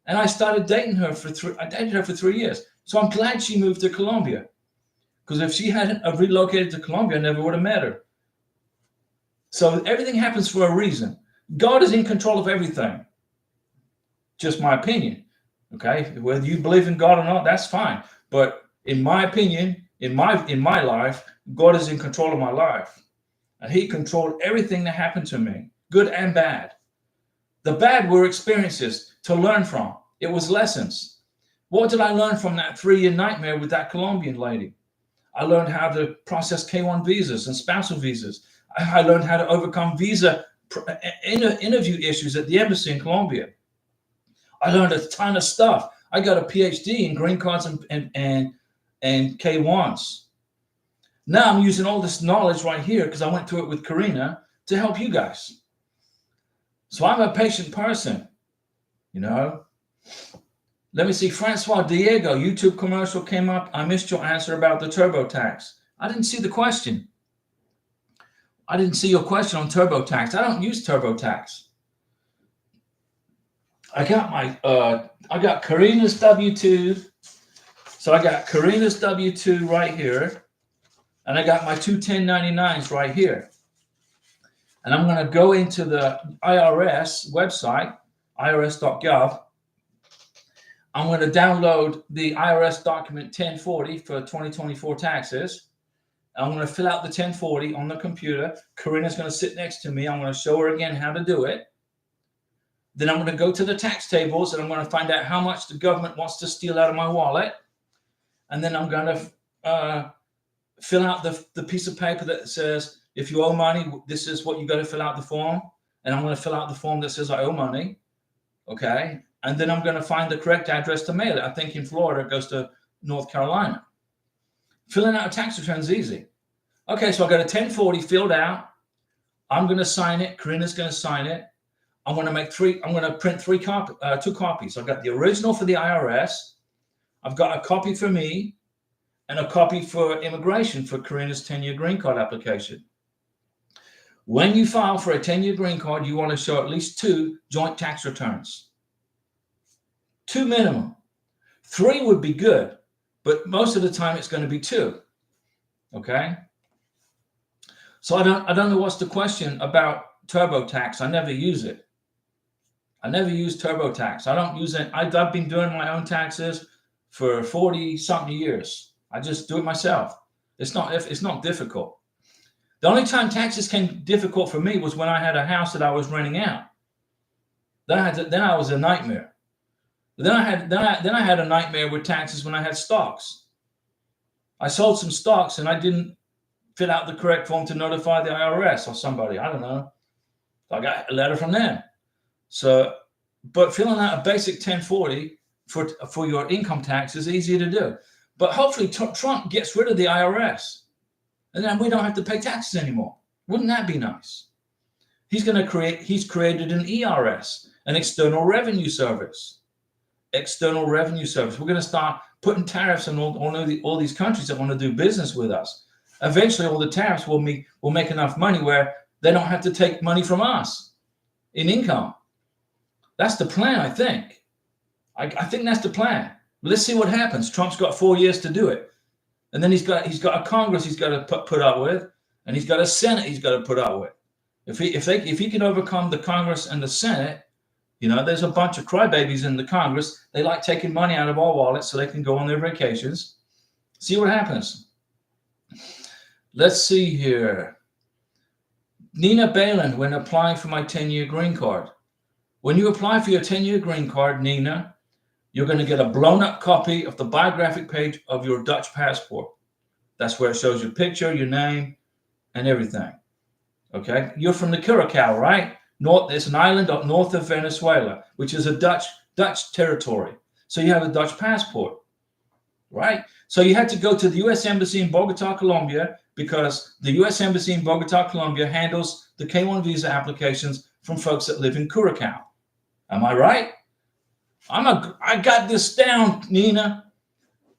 And I started dating her I dated her for 3 years. So I'm glad she moved to Colombia, because if she hadn't relocated to Colombia, I never would have met her. So everything happens for a reason. God is in control of everything. Just my opinion. Okay, whether you believe in God or not, that's fine. But in my opinion, in my life, God is in control of my life, and He controlled everything that happened to me, good and bad. The bad were experiences to learn from. It was lessons. What did I learn from that 3-year nightmare with that Colombian lady? I learned how to process K1 visas and spousal visas. I learned how to overcome visa interview issues at the embassy in Colombia. I learned a ton of stuff. I got a PhD in green cards and K1s. Now I'm using all this knowledge right here because I went through it with Karina to help you guys. So I'm a patient person, you know. Let me see. Francois Diego, YouTube commercial came up. I missed your answer about the TurboTax. I didn't see the question. I didn't see your question on TurboTax. I don't use TurboTax. I got Karina's W-2. So I got Karina's W-2 right here. And I got my 2 1099s right here. And I'm going to go into the IRS website, irs.gov. I'm going to download the IRS document 1040 for 2024 taxes. I'm going to fill out the 1040 on the computer. Karina's going to sit next to me. I'm going to show her again how to do it. Then I'm going to go to the tax tables and I'm going to find out how much the government wants to steal out of my wallet. And then I'm going to fill out the piece of paper that says, if you owe money, this is what you got to fill out the form. And I'm going to fill out the form that says I owe money. Okay. And then I'm going to find the correct address to mail it. I think in Florida, it goes to North Carolina. Filling out a tax return is easy. Okay, so I got a 1040 filled out. I'm going to sign it. Karina's going to sign it. I'm going to print two copies. I've got the original for the IRS. I've got a copy for me and a copy for immigration for Karina's 10-year green card application. When you file for a 10-year green card, you want to show at least 2 joint tax returns. 2 minimum. 3 would be good, but most of the time it's going to be 2. Okay? So I don't know what's the question about TurboTax. I never use it. I never use TurboTax. I don't use it. I've been doing my own taxes for 40-something years. I just do it myself. It's not difficult. The only time taxes came difficult for me was when I had a house that I was renting out. Then I was a nightmare. Then I had a nightmare with taxes when I had stocks. I sold some stocks and I didn't fill out the correct form to notify the IRS or somebody. I don't know. I got a letter from them. So, but filling out a basic 1040 for your income tax is easier to do. But hopefully Trump gets rid of the IRS. And then we don't have to pay taxes anymore. Wouldn't that be nice? He's created an ERS, an External Revenue Service. External Revenue Service. We're going to start putting tariffs on all these countries that want to do business with us. Eventually, all the tariffs will make enough money where they don't have to take money from us in income. That's the plan, I think. I think that's the plan. Let's see what happens. Trump's got 4 years to do it. And then he's got a Congress he's got to put up with, and he's got a Senate he's got to put up with. If he can overcome the Congress and the Senate, you know, there's a bunch of crybabies in the Congress. They like taking money out of our wallets so they can go on their vacations. See what happens. Let's see here. Nina Balin, when applying for my 10-year green card. When you apply for your 10-year green card, Nina, you're going to get a blown-up copy of the biographic page of your Dutch passport. That's where it shows your picture, your name, and everything. Okay? You're from the Curacao, right? It's an island up north of Venezuela, which is a Dutch territory. So you have a Dutch passport, right? So you had to go to the U.S. Embassy in Bogota, Colombia, because the U.S. Embassy in Bogota, Colombia handles the K-1 visa applications from folks that live in Curacao. Am I right? I got this down, Nina.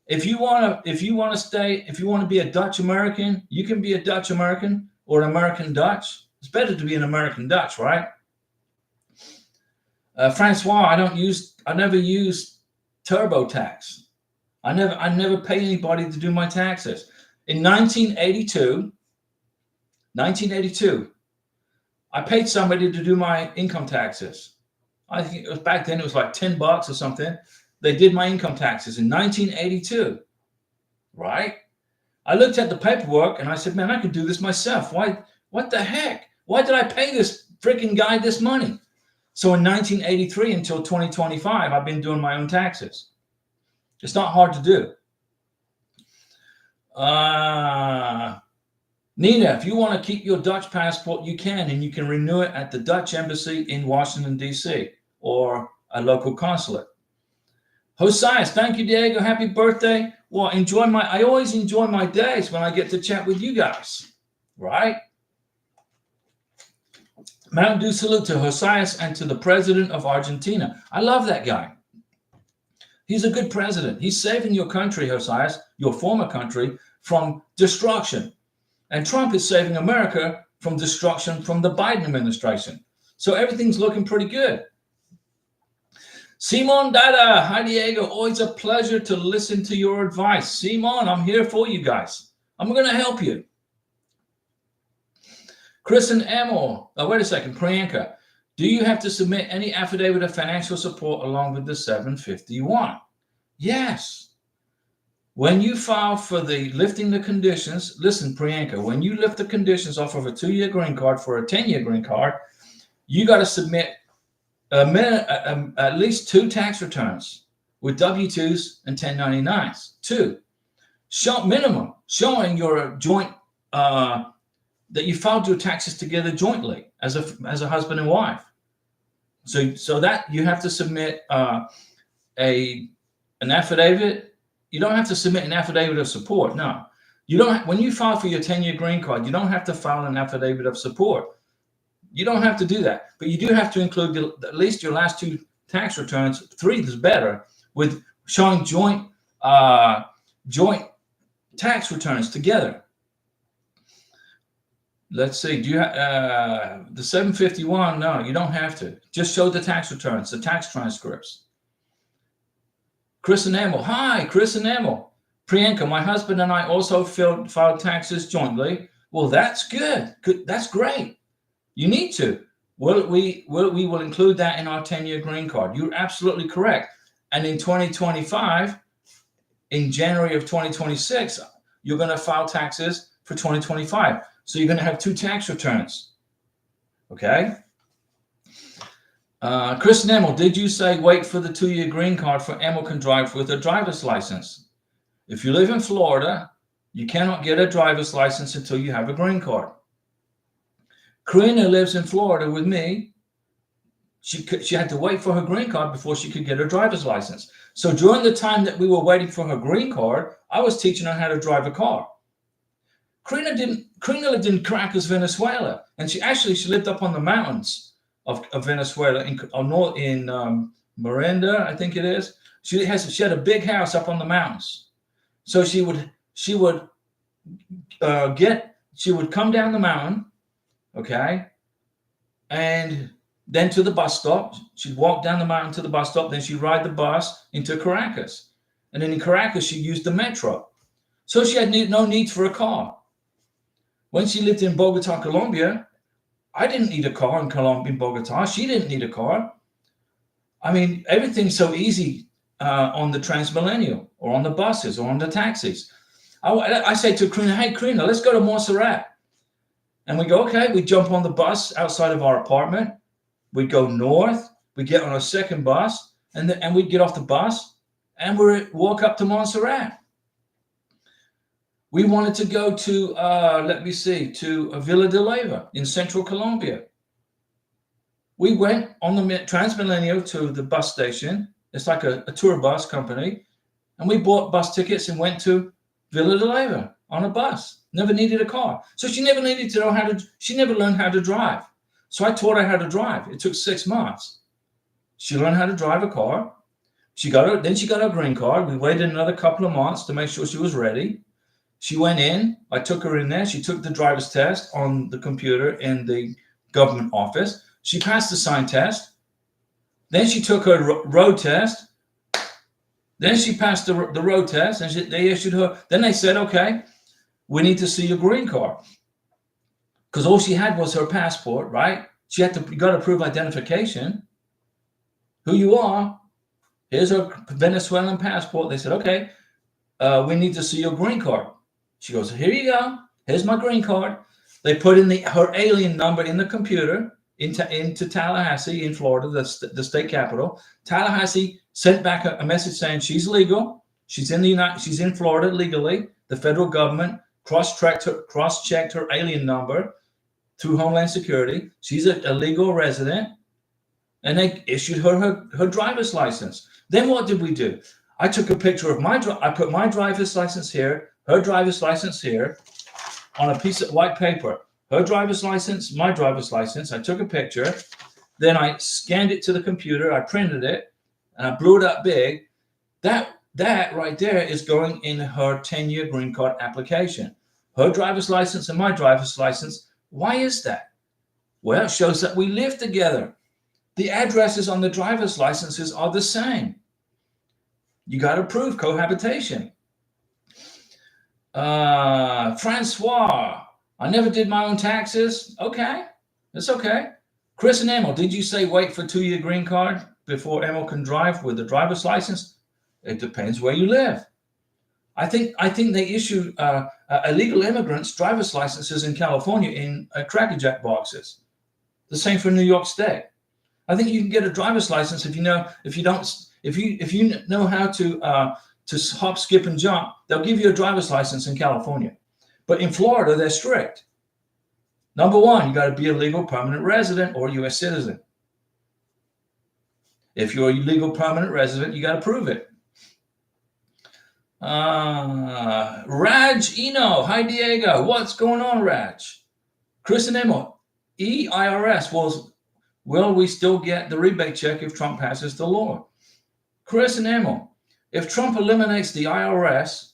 If you want to be a Dutch American, you can be a Dutch American or an American Dutch. It's better to be an American Dutch, right? Francois, I never use TurboTax. I never pay anybody to do my taxes. In 1982, I paid somebody to do my income taxes. I think it was back then, it was like $10 or something. They did my income taxes in 1982, right? I looked at the paperwork and I said, man, I could do this myself. Why? What the heck? Why did I pay this freaking guy this money? So in 1983 until 2025, I've been doing my own taxes. It's not hard to do. Nina, if you want to keep your Dutch passport, you can, and you can renew it at the Dutch Embassy in Washington, D.C. or a local consulate. Josias, thank you, Diego. Happy birthday. Well, I always enjoy my days when I get to chat with you guys, right? Mountain Dew salute to Josias and to the president of Argentina. I love that guy. He's a good president. He's saving your country, Josias, your former country, from destruction. And Trump is saving America from destruction from the Biden administration. So everything's looking pretty good. Simon Dada, hi Diego. Always a pleasure to listen to your advice. Simon, I'm here for you guys. I'm going to help you. Chris and Emil, wait a second, Priyanka. Do you have to submit any affidavit of financial support along with the 751? Yes. When you file for the lifting the conditions, listen, Priyanka, when you lift the conditions off of a 2-year green card for a 10-year green card, you got to submit at least 2 tax returns with W-2s and 1099s. 2, minimum, showing your joint, that you filed your taxes together jointly as a husband and wife. So that you have to submit an affidavit. You don't have to submit an affidavit of support. No, you don't. When you file for your 10-year green card, you don't have to file an affidavit of support. You don't have to do that, but you do have to include at least your last 2 tax returns. 3 is better, with showing joint tax returns together. Let's see. Do you the 751? No, you don't have to. Just show the tax returns, the tax transcripts. Chris and Emil. Hi, Chris and Emil. Priyanka, my husband and I also filed taxes jointly. Well, that's good. That's great. You need to. We will include that in our 10-year green card. You're absolutely correct. And in 2025, in January of 2026, you're going to file taxes for 2025. So you're going to have 2 tax returns. Okay. Chris and Emil, did you say wait for the 2-year green card for Emil can drive with a driver's license? If you live in Florida, you cannot get a driver's license until you have a green card. Karina lives in Florida with me. She had to wait for her green card before she could get her driver's license. So during the time that we were waiting for her green card, I was teaching her how to drive a car. Karina lived in Caracas, Venezuela, and she lived up on the mountains of Venezuela in Miranda, I think it is. She had a big house up on the mountains. So she would come down the mountain, okay, and then to the bus stop. She'd walk down the mountain to the bus stop, then she'd ride the bus into Caracas. And then in Caracas, she used the metro. So she had no need for a car. When she lived in Bogota, Colombia, I didn't need a car in Bogota. She didn't need a car. I mean, everything's so easy on the Transmillennial or on the buses or on the taxis. I say to Karina, hey, Karina, let's go to Montserrat. And we go, okay, we jump on the bus outside of our apartment. We go north, we get on a second bus, and we get off the bus and we walk up to Montserrat. We wanted to go to, to Villa de Leyva in central Colombia. We went on the Transmillennial to the bus station. It's like a tour bus company. And we bought bus tickets and went to Villa de Leyva on a bus. Never needed a car. So she never needed to know she never learned how to drive. So I taught her how to drive. It took 6 months. She learned how to drive a car. Then she got her green card. We waited another couple of months to make sure she was ready. She went in. I took her in there. She took the driver's test on the computer in the government office. She passed the sign test. Then she took her road test. Then she passed the road test, and they issued her. Then they said, okay, we need to see your green card. Because all she had was her passport, right? You got to prove identification. Who you are. Here's her Venezuelan passport. They said, okay, we need to see your green card. She goes, here you go. Here's my green card. They put in her alien number in the computer into Tallahassee in Florida, the state capital. Tallahassee sent back a message saying she's legal. She's in Florida legally. The federal government cross-checked her alien number through Homeland Security. She's a legal resident, and they issued her driver's license. Then what did we do? I took a picture of I put my driver's license here, her driver's license here, on a piece of white paper. Her driver's license, my driver's license. I took a picture. Then I scanned it to the computer. I printed it, and I blew it up big. That right there is going in her 10-year green card application. Her driver's license and my driver's license. Why is that? Well, it shows that we live together. The addresses on the driver's licenses are the same. You got to prove cohabitation. Francois, I never did my own taxes. Okay, that's okay. Chris and Emil, did you say wait for 2-year green card before Emil can drive with a driver's license? It depends where you live. I think they issue illegal immigrants driver's licenses in California in Cracker Jack boxes. The same for New York State. I think you can get a driver's license if you know how to hop, skip, and jump. They'll give you a driver's license in California, but in Florida they're strict. Number one, you got to be a legal permanent resident or U.S. citizen. If you're a legal permanent resident, you got to prove it. Raj Eno, hi Diego, what's going on, Raj? Chris and Emma, EIRS, will we still get the rebate check if Trump passes the law? Chris and Emma, if Trump eliminates the IRS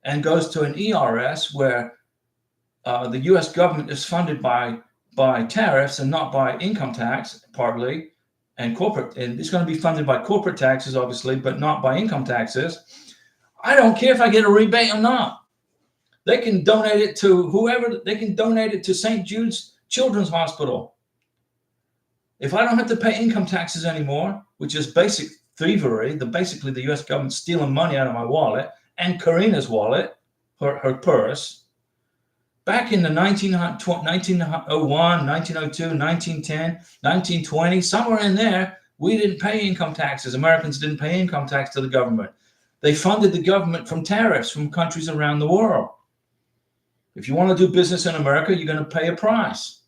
and goes to an ERS where the U.S. government is funded by tariffs and not by income tax, partly, and it's going to be funded by corporate taxes, obviously, but not by income taxes. I don't care if I get a rebate or not. They can donate it to whoever. They can donate it to St. Jude's Children's Hospital. If I don't have to pay income taxes anymore, which is basic thievery, basically the U.S. government stealing money out of my wallet and Karina's wallet, her purse. Back in the 1901, 1902, 1910, 1920, somewhere in there, we didn't pay income taxes. Americans didn't pay income tax to the government. They funded the government from tariffs from countries around the world. If you want to do business in America, you're going to pay a price.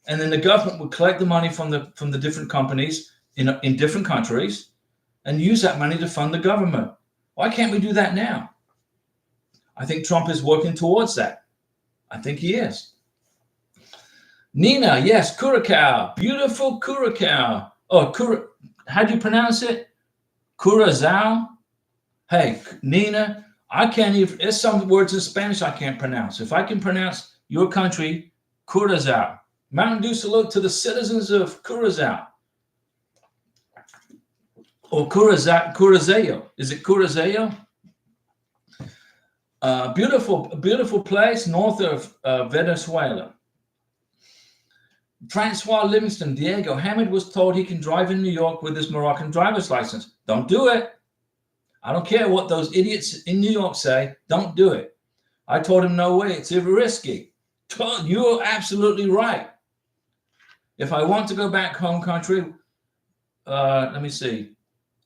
And then the government would collect the money from the different companies in different countries and use that money to fund the government. Why can't we do that now? I think Trump is working towards that. I think he is. Nina, yes, Curacao, beautiful Curacao. Oh, how do you pronounce it? Curacao? Hey, Nina, I can't even, there's some words in Spanish I can't pronounce. If I can pronounce your country, Curacao. Mountain Dew salute to the citizens of Curacao. Or Curacao. Is it Curacao? Beautiful place north of Venezuela. Francois Livingston, Diego, Hamid was told he can drive in New York with his Moroccan driver's license. Don't do it. I don't care what those idiots in New York say. Don't do it. I told him, no way. It's risky. You're absolutely right. If I want to go back home country, let me see.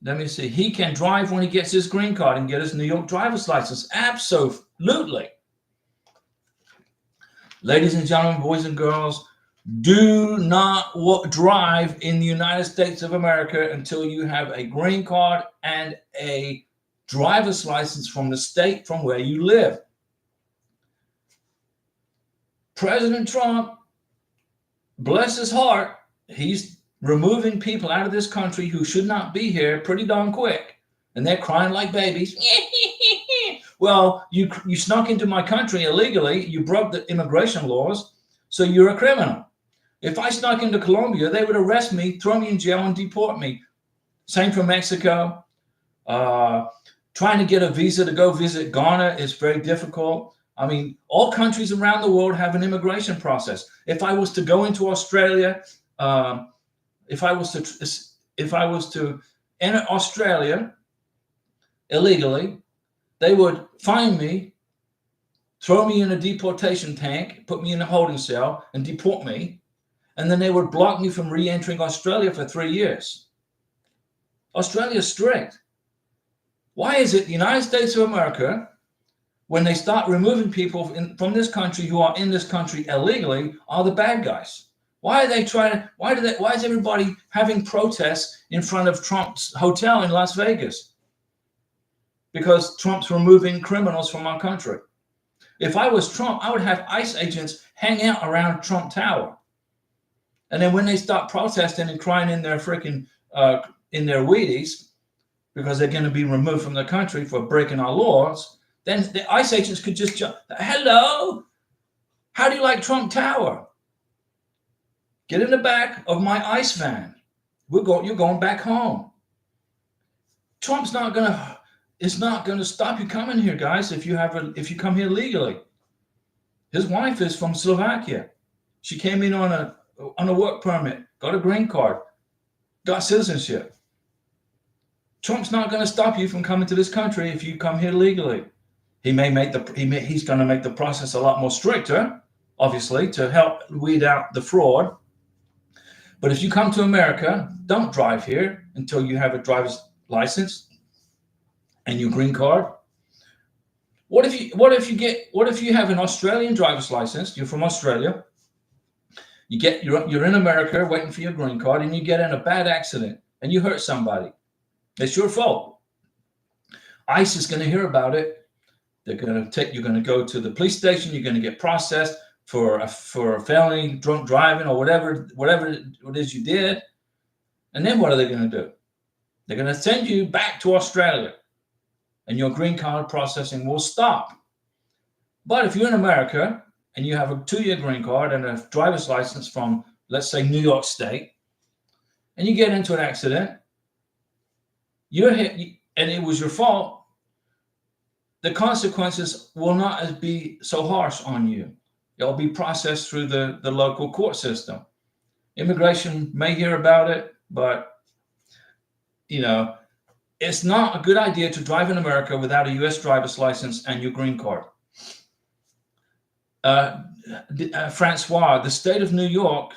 He can drive when he gets his green card and get his New York driver's license. Absolutely. Ladies and gentlemen, boys and girls, do not drive in the United States of America until you have a green card and a driver's license from the state from where you live. President Trump, bless his heart, he's removing people out of this country who should not be here pretty darn quick. And they're crying like babies. Well, you snuck into my country illegally. You broke the immigration laws, so you're a criminal. If I snuck into Colombia, they would arrest me, throw me in jail, and deport me. Same for Mexico. Trying to get a visa to go visit Ghana is very difficult. I mean, all countries around the world have an immigration process. If I was to go into Australia, if I was to enter Australia illegally, they would find me, throw me in a deportation tank, put me in a holding cell, and deport me. And then they would block me from re-entering Australia for 3 years. Australia is strict. Why is it the United States of America, when they start removing people from this country who are in this country illegally, are the bad guys? Why are they why is everybody having protests in front of Trump's hotel in Las Vegas? Because Trump's removing criminals from our country. If I was Trump, I would have ICE agents hang out around Trump Tower. And then when they start protesting and crying in their freaking, in their Wheaties, because they're going to be removed from the country for breaking our laws, then the ICE agents could just jump. Hello, how do you like Trump Tower? Get in the back of my ICE van. You're going back home. Trump's it's not going to stop you coming here, guys. If you come here legally. His wife is from Slovakia. She came in on a work permit, got a green card, got citizenship. Trump's not going to stop you from coming to this country if you come here legally. He's going to make the process a lot more stricter, obviously, to help weed out the fraud. But if you come to America, don't drive here until you have a driver's license and your green card. What if you have an Australian driver's license? You're from Australia. You're in America waiting for your green card, and you get in a bad accident and you hurt somebody. It's your fault. ICE is going to hear about it. You're going to go to the police station. You're going to get processed for a felony drunk driving or whatever it is you did. And then what are they going to do? They're going to send you back to Australia, and your green card processing will stop. But if you're in America and you have a 2-year green card and a driver's license from, let's say, New York State, and you get into an accident, you're hit, and it was your fault, the consequences will not be so harsh on you. It'll be processed through the local court system. Immigration may hear about it, but it's not a good idea to drive in America without a U.S. driver's license and your green card. Francois, the state of New York,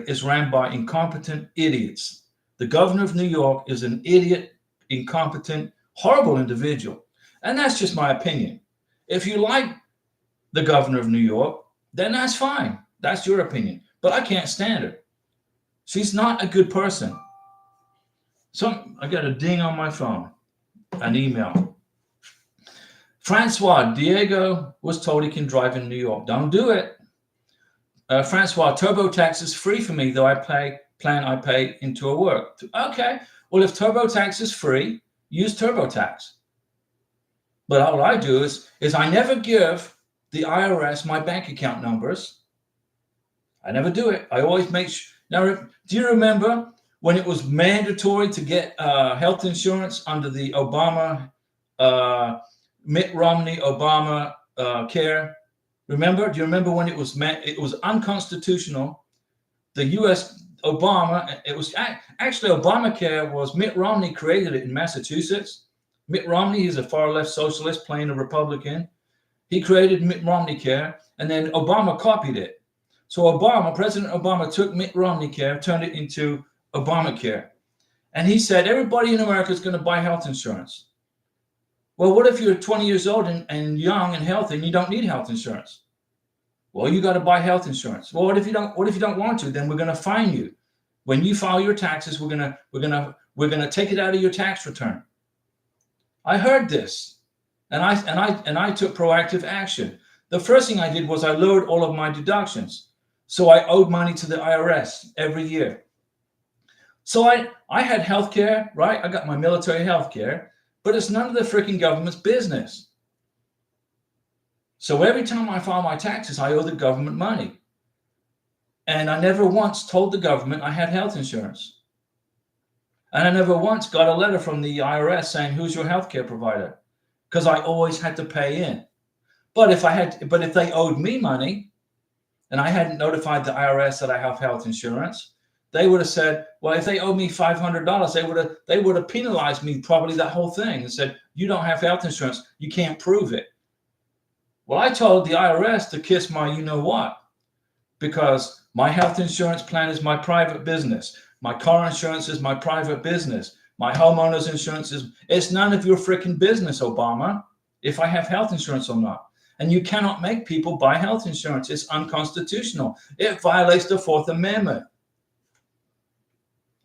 is ran by incompetent idiots. The governor of New York is an idiot, incompetent, horrible individual. And that's just my opinion. If you like the governor of New York, then that's fine. That's your opinion. But I can't stand her. She's not a good person. So I got a ding on my phone, an email. Francois, Diego was told he can drive in New York. Don't do it. Francois, TurboTax is free for me, though I pay into a work. Okay. Well, if TurboTax is free, use TurboTax. But all I do is I never give the IRS my bank account numbers. I never do it. I always make sure. Now, do you remember when it was mandatory to get health insurance under the Obama, Mitt Romney Obama care? Remember? Do you remember when it was unconstitutional? The U.S. Obama, it was actually Obamacare was Mitt Romney created it in Massachusetts. Mitt Romney is a far left socialist playing a Republican. He created Mitt Romney Care, and then Obama copied it. So President Obama took Mitt Romney Care, turned it into Obamacare. And he said, everybody in America is going to buy health insurance. Well, what if you're 20 years old and young and healthy and you don't need health insurance? Well, you got to buy health insurance. Well, what if you don't want to? Then we're going to fine you. When you file your taxes, we're going to take it out of your tax return. I heard this, and I took proactive action. The first thing I did was I lowered all of my deductions. So I owed money to the IRS every year. So I had health care, right? I got my military health care, but it's none of the freaking government's business. So every time I file my taxes, I owe the government money. And I never once told the government I had health insurance. And I never once got a letter from the IRS saying, who's your health care provider? Because I always had to pay in. But if they owed me money and I hadn't notified the IRS that I have health insurance, they would have said, well, if they owe me $500, they would have penalized me probably that whole thing and said, you don't have health insurance. You can't prove it. Well, I told the IRS to kiss my you-know-what, because my health insurance plan is my private business. My car insurance is my private business. My homeowner's insurance it's none of your freaking business, Obama, if I have health insurance or not. And you cannot make people buy health insurance. It's unconstitutional. It violates the 4th Amendment.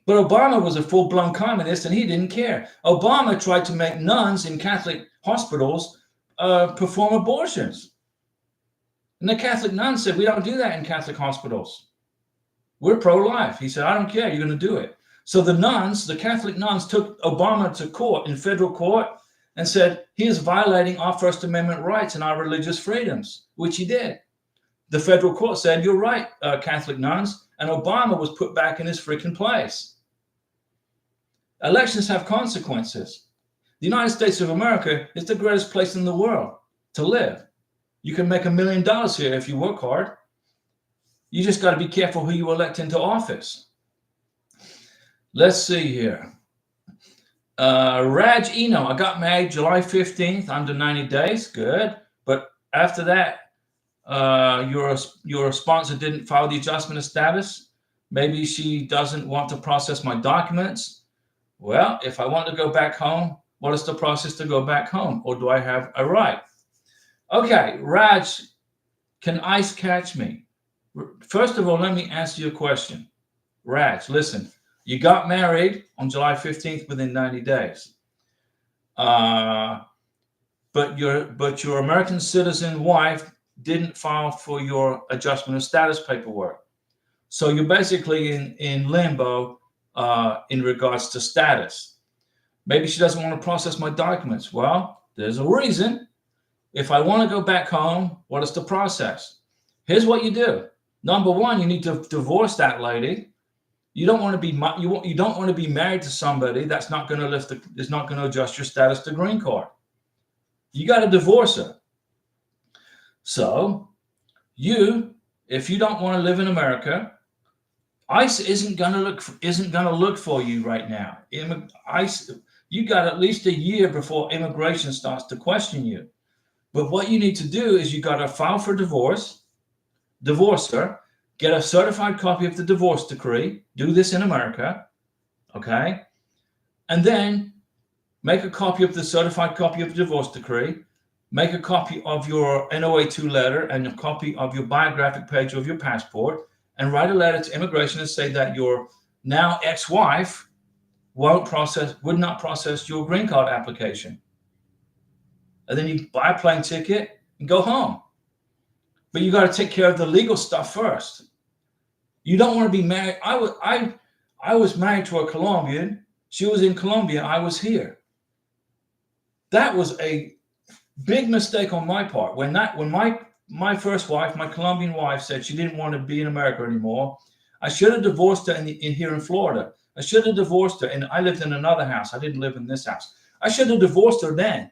But Obama was a full-blown communist and he didn't care. Obama tried to make nuns in Catholic hospitals perform abortions. And the Catholic nuns said, we don't do that in Catholic hospitals. We're pro-life. He said, I don't care. You're going to do it. So the Catholic nuns took Obama to court, in federal court, and said, he is violating our First Amendment rights and our religious freedoms, which he did. The federal court said, you're right, Catholic nuns. And Obama was put back in his freaking place. Elections have consequences. The United States of America is the greatest place in the world to live. You can make $1 million here if you work hard. You just got to be careful who you elect into office. Let's see here. Raj Eno, I got married July 15th, under 90 days. Good. But after that, your sponsor didn't file the adjustment of status. Maybe she doesn't want to process my documents. Well, if I want to go back home, what is the process to go back home? Or do I have a right? Okay, Raj, can ICE catch me? First of all, let me ask you a question. Raj, listen, you got married on July 15th within 90 days. But your American citizen wife didn't file for your adjustment of status paperwork. So you're basically in limbo in regards to status. Maybe she doesn't want to process my documents. Well, there's a reason. If I want to go back home, what is the process? Here's what you do. Number one, you need to divorce that lady. You don't want to be you don't want to be married to somebody that's not going to is not going to adjust your status to green card. You got to divorce her. So if you don't want to live in America, ICE isn't going to look for you right now. ICE, you got at least a year before immigration starts to question you. But what you need to do is you got to file for divorce her, get a certified copy of the divorce decree. Do this in America, okay? And then make a copy of the certified copy of the divorce decree. Make a copy of your NOA-2 letter and a copy of your biographic page of your passport, and write a letter to immigration and say that your now ex-wife would not process your green card application. And then you buy a plane ticket and go home. But you got to take care of the legal stuff first. You don't want to be married. I was married to a Colombian. She was in Colombia. I was here. That was a big mistake on my part. When my first wife, my Colombian wife, said she didn't want to be in America anymore, I should have divorced her here in Florida. I should have divorced her, and I lived in another house. I didn't live in this house. I should have divorced her then.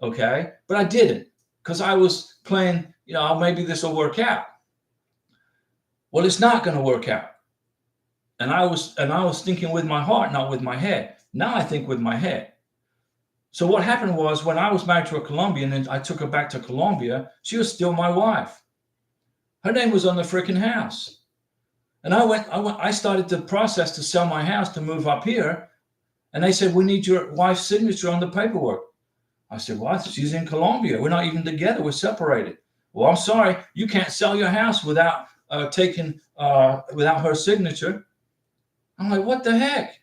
Okay, but I didn't, because I was playing, maybe this will work out. Well, it's not going to work out. And I was thinking with my heart, not with my head. Now I think with my head. So what happened was, when I was married to a Colombian and I took her back to Colombia, she was still my wife. Her name was on the freaking house. And I started the process to sell my house to move up here. And they said, we need your wife's signature on the paperwork. I said, what? She's in Colombia. We're not even together. We're separated. Well, I'm sorry. You can't sell your house without without her signature. I'm like, what the heck?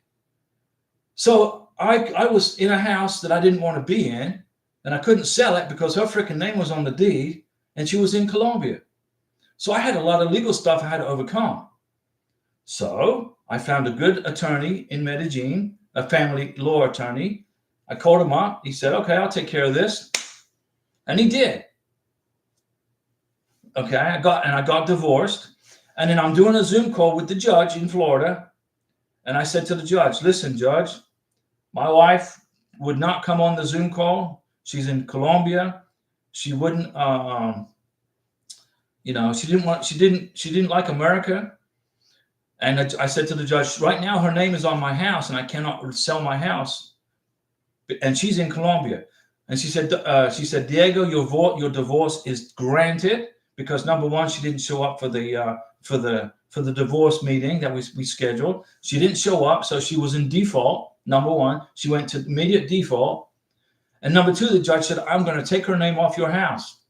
So I was in a house that I didn't want to be in, and I couldn't sell it because her freaking name was on the deed, and she was in Colombia. So I had a lot of legal stuff I had to overcome. So I found a good attorney in Medellin, a family law attorney. I called him up. He said, okay, I'll take care of this. And he did. Okay, I got divorced. And then I'm doing a Zoom call with the judge in Florida. And I said to the judge, listen, judge, my wife would not come on the Zoom call. She's in Colombia. She wouldn't, she didn't like America. And I said to the judge, right now her name is on my house and I cannot sell my house. And she's in Colombia. And she said, Diego, your divorce is granted, because number one, she didn't show up for the divorce meeting that we scheduled. She didn't show up, so she was in default. Number one, she went to immediate default. And number two, the judge said, I'm going to take her name off your house,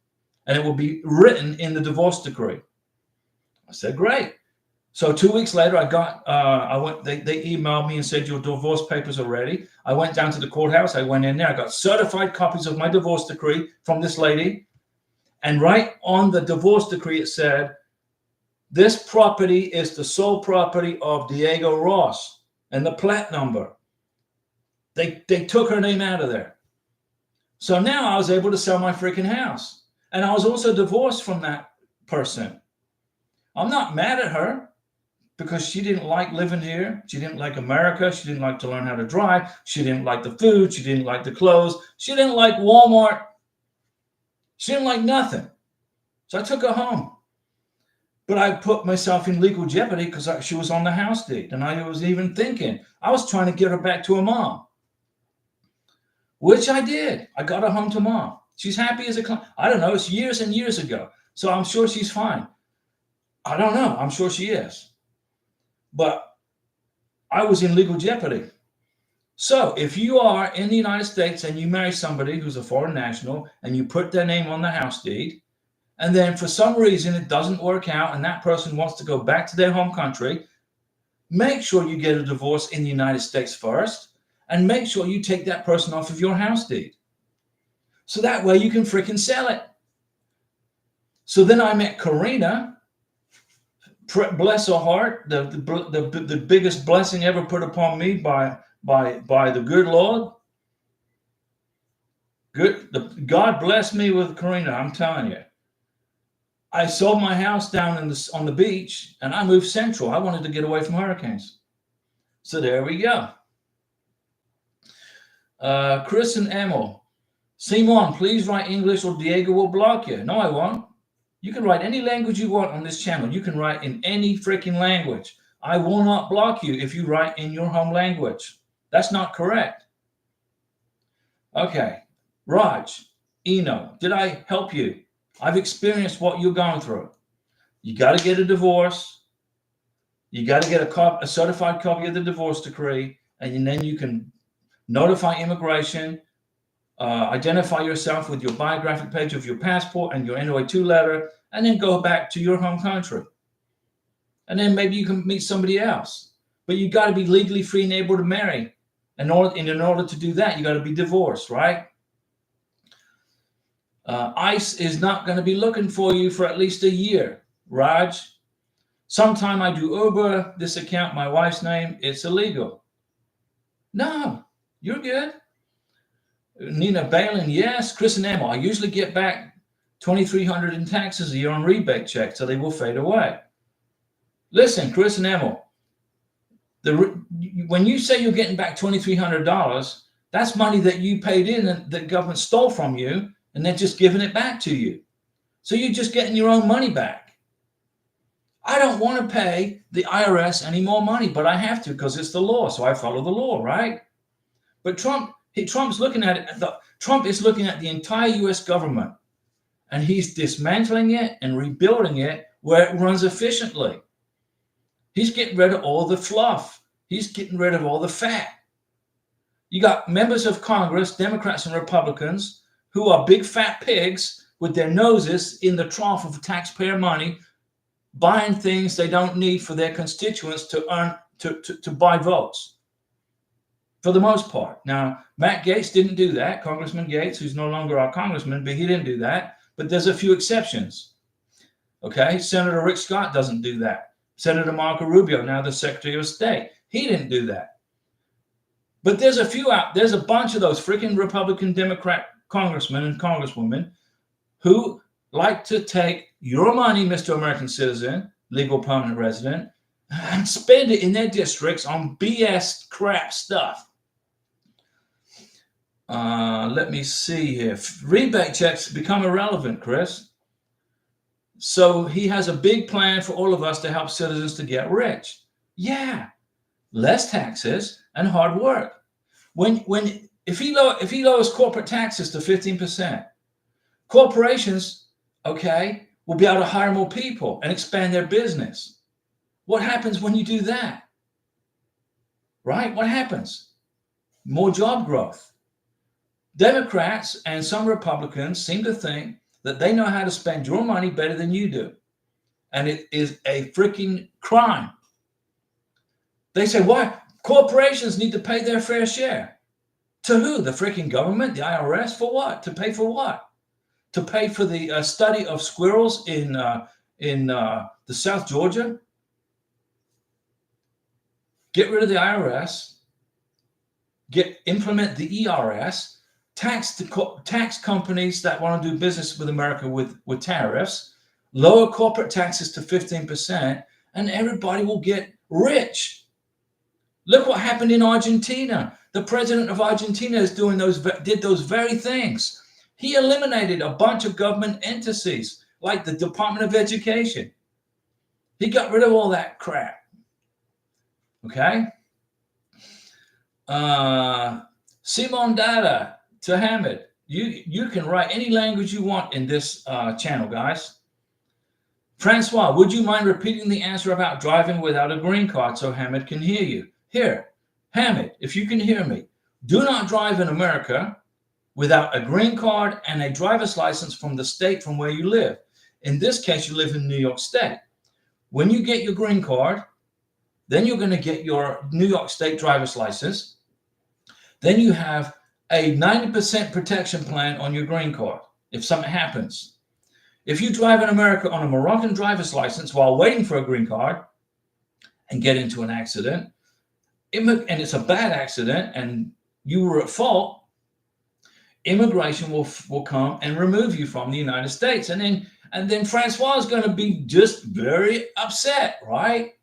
and it will be written in the divorce decree. I said, great. So 2 weeks later, they emailed me and said, your divorce papers are ready. I went down to the courthouse. I went in there. I got certified copies of my divorce decree from this lady. And right on the divorce decree, it said, this property is the sole property of Diego Ross, and the plat number. They took her name out of there. So now I was able to sell my freaking house. And I was also divorced from that person. I'm not mad at her, because she didn't like living here. She didn't like America. She didn't like to learn how to drive. She didn't like the food. She didn't like the clothes. She didn't like Walmart. She didn't like nothing. So I took her home. But I put myself in legal jeopardy because she was on the house deed. And I was even thinking, I was trying to get her back to her mom. which I did. I got her home to mom. She's happy as a clown. I don't know. It's years and years ago. So I'm sure she's fine. I don't know. I'm sure she is. But I was in legal jeopardy. So if you are in the United States and you marry somebody who's a foreign national and you put their name on the house deed, and then for some reason it doesn't work out and that person wants to go back to their home country, make sure you get a divorce in the United States first, and make sure you take that person off of your house deed. So that way you can freaking sell it. So then I met Karina, bless her heart, the biggest blessing ever put upon me by the good Lord. God blessed me with Karina, I'm telling you. I sold my house down on the beach and I moved central. I wanted to get away from hurricanes. So there we go. Chris and Emil. Simon, please write English or Diego will block you. No, I won't. You can write any language you want on this channel. You can write in any freaking language. I will not block you if you write in your home language. That's not correct. Okay. Raj, Eno, did I help you? I've experienced what you're going through. You got to get a divorce. You got to get a certified copy of the divorce decree, and then you can notify immigration, identify yourself with your biographic page of your passport and your NOA2 letter, and then go back to your home country. And then maybe you can meet somebody else. But you got to be legally free and able to marry. And in order to do that, you got to be divorced, right? ICE is not going to be looking for you for at least a year, Raj. Sometime I do Uber, this account, my wife's name, it's illegal. No, you're good. Nina Balin, yes. Chris and Emma, I usually get back $2,300 in taxes a year on rebate checks, so they will fade away. Listen, Chris and Emma, when you say you're getting back $2,300, that's money that you paid in and the government stole from you, and they're just giving it back to you. So you're just getting your own money back. I don't want to pay the IRS any more money, but I have to because it's the law. So I follow the law, right? But Trump's looking at it. Trump is looking at the entire U.S. government, and he's dismantling it and rebuilding it where it runs efficiently. He's getting rid of all the fluff. He's getting rid of all the fat. You got members of Congress, Democrats and Republicans, who are big fat pigs with their noses in the trough of taxpayer money, buying things they don't need for their constituents to buy votes, for the most part. Now, Matt Gaetz didn't do that. Congressman Gaetz, who's no longer our congressman, but he didn't do that. But there's a few exceptions. Okay, Senator Rick Scott doesn't do that. Senator Marco Rubio, now the Secretary of State, he didn't do that. But there's a bunch of those freaking Republican, Democrat congressmen and congresswomen who like to take your money, Mr. American citizen, legal permanent resident, and spend it in their districts on BS crap stuff. Let me see here. Rebate checks become irrelevant, Chris. So he has a big plan for all of us to help citizens to get rich. Yeah, less taxes and hard work. If he lowers corporate taxes to 15%, corporations, okay, will be able to hire more people and expand their business. What happens when you do that? Right? What happens? More job growth. Democrats and some Republicans seem to think that they know how to spend your money better than you do. And it is a freaking crime. They say, why? Corporations need to pay their fair share. To who? The freaking government? The IRS? For what? To pay for what? To pay for the study of squirrels in the South Georgia? Get rid of the IRS. Implement the ERS. Tax companies that want to do business with America with tariffs. Lower corporate taxes to 15%, and everybody will get rich. Look what happened in Argentina. The president of Argentina did those very things. He eliminated a bunch of government entities like the Department of Education. He got rid of all that crap. Okay? Simon Dada, to Hamid. You can write any language you want in this channel, guys. Francois, would you mind repeating the answer about driving without a green card so Hamid can hear you? Here, Hamid, if you can hear me, do not drive in America without a green card and a driver's license from the state from where you live. In this case, you live in New York State. When you get your green card, then you're going to get your New York State driver's license. Then you have a 90% protection plan on your green card if something happens. If you drive in America on a Moroccan driver's license while waiting for a green card and get into an accident, and it's a bad accident and you were at fault, immigration will come and remove you from the United States. And then Francois is going to be just very upset, right?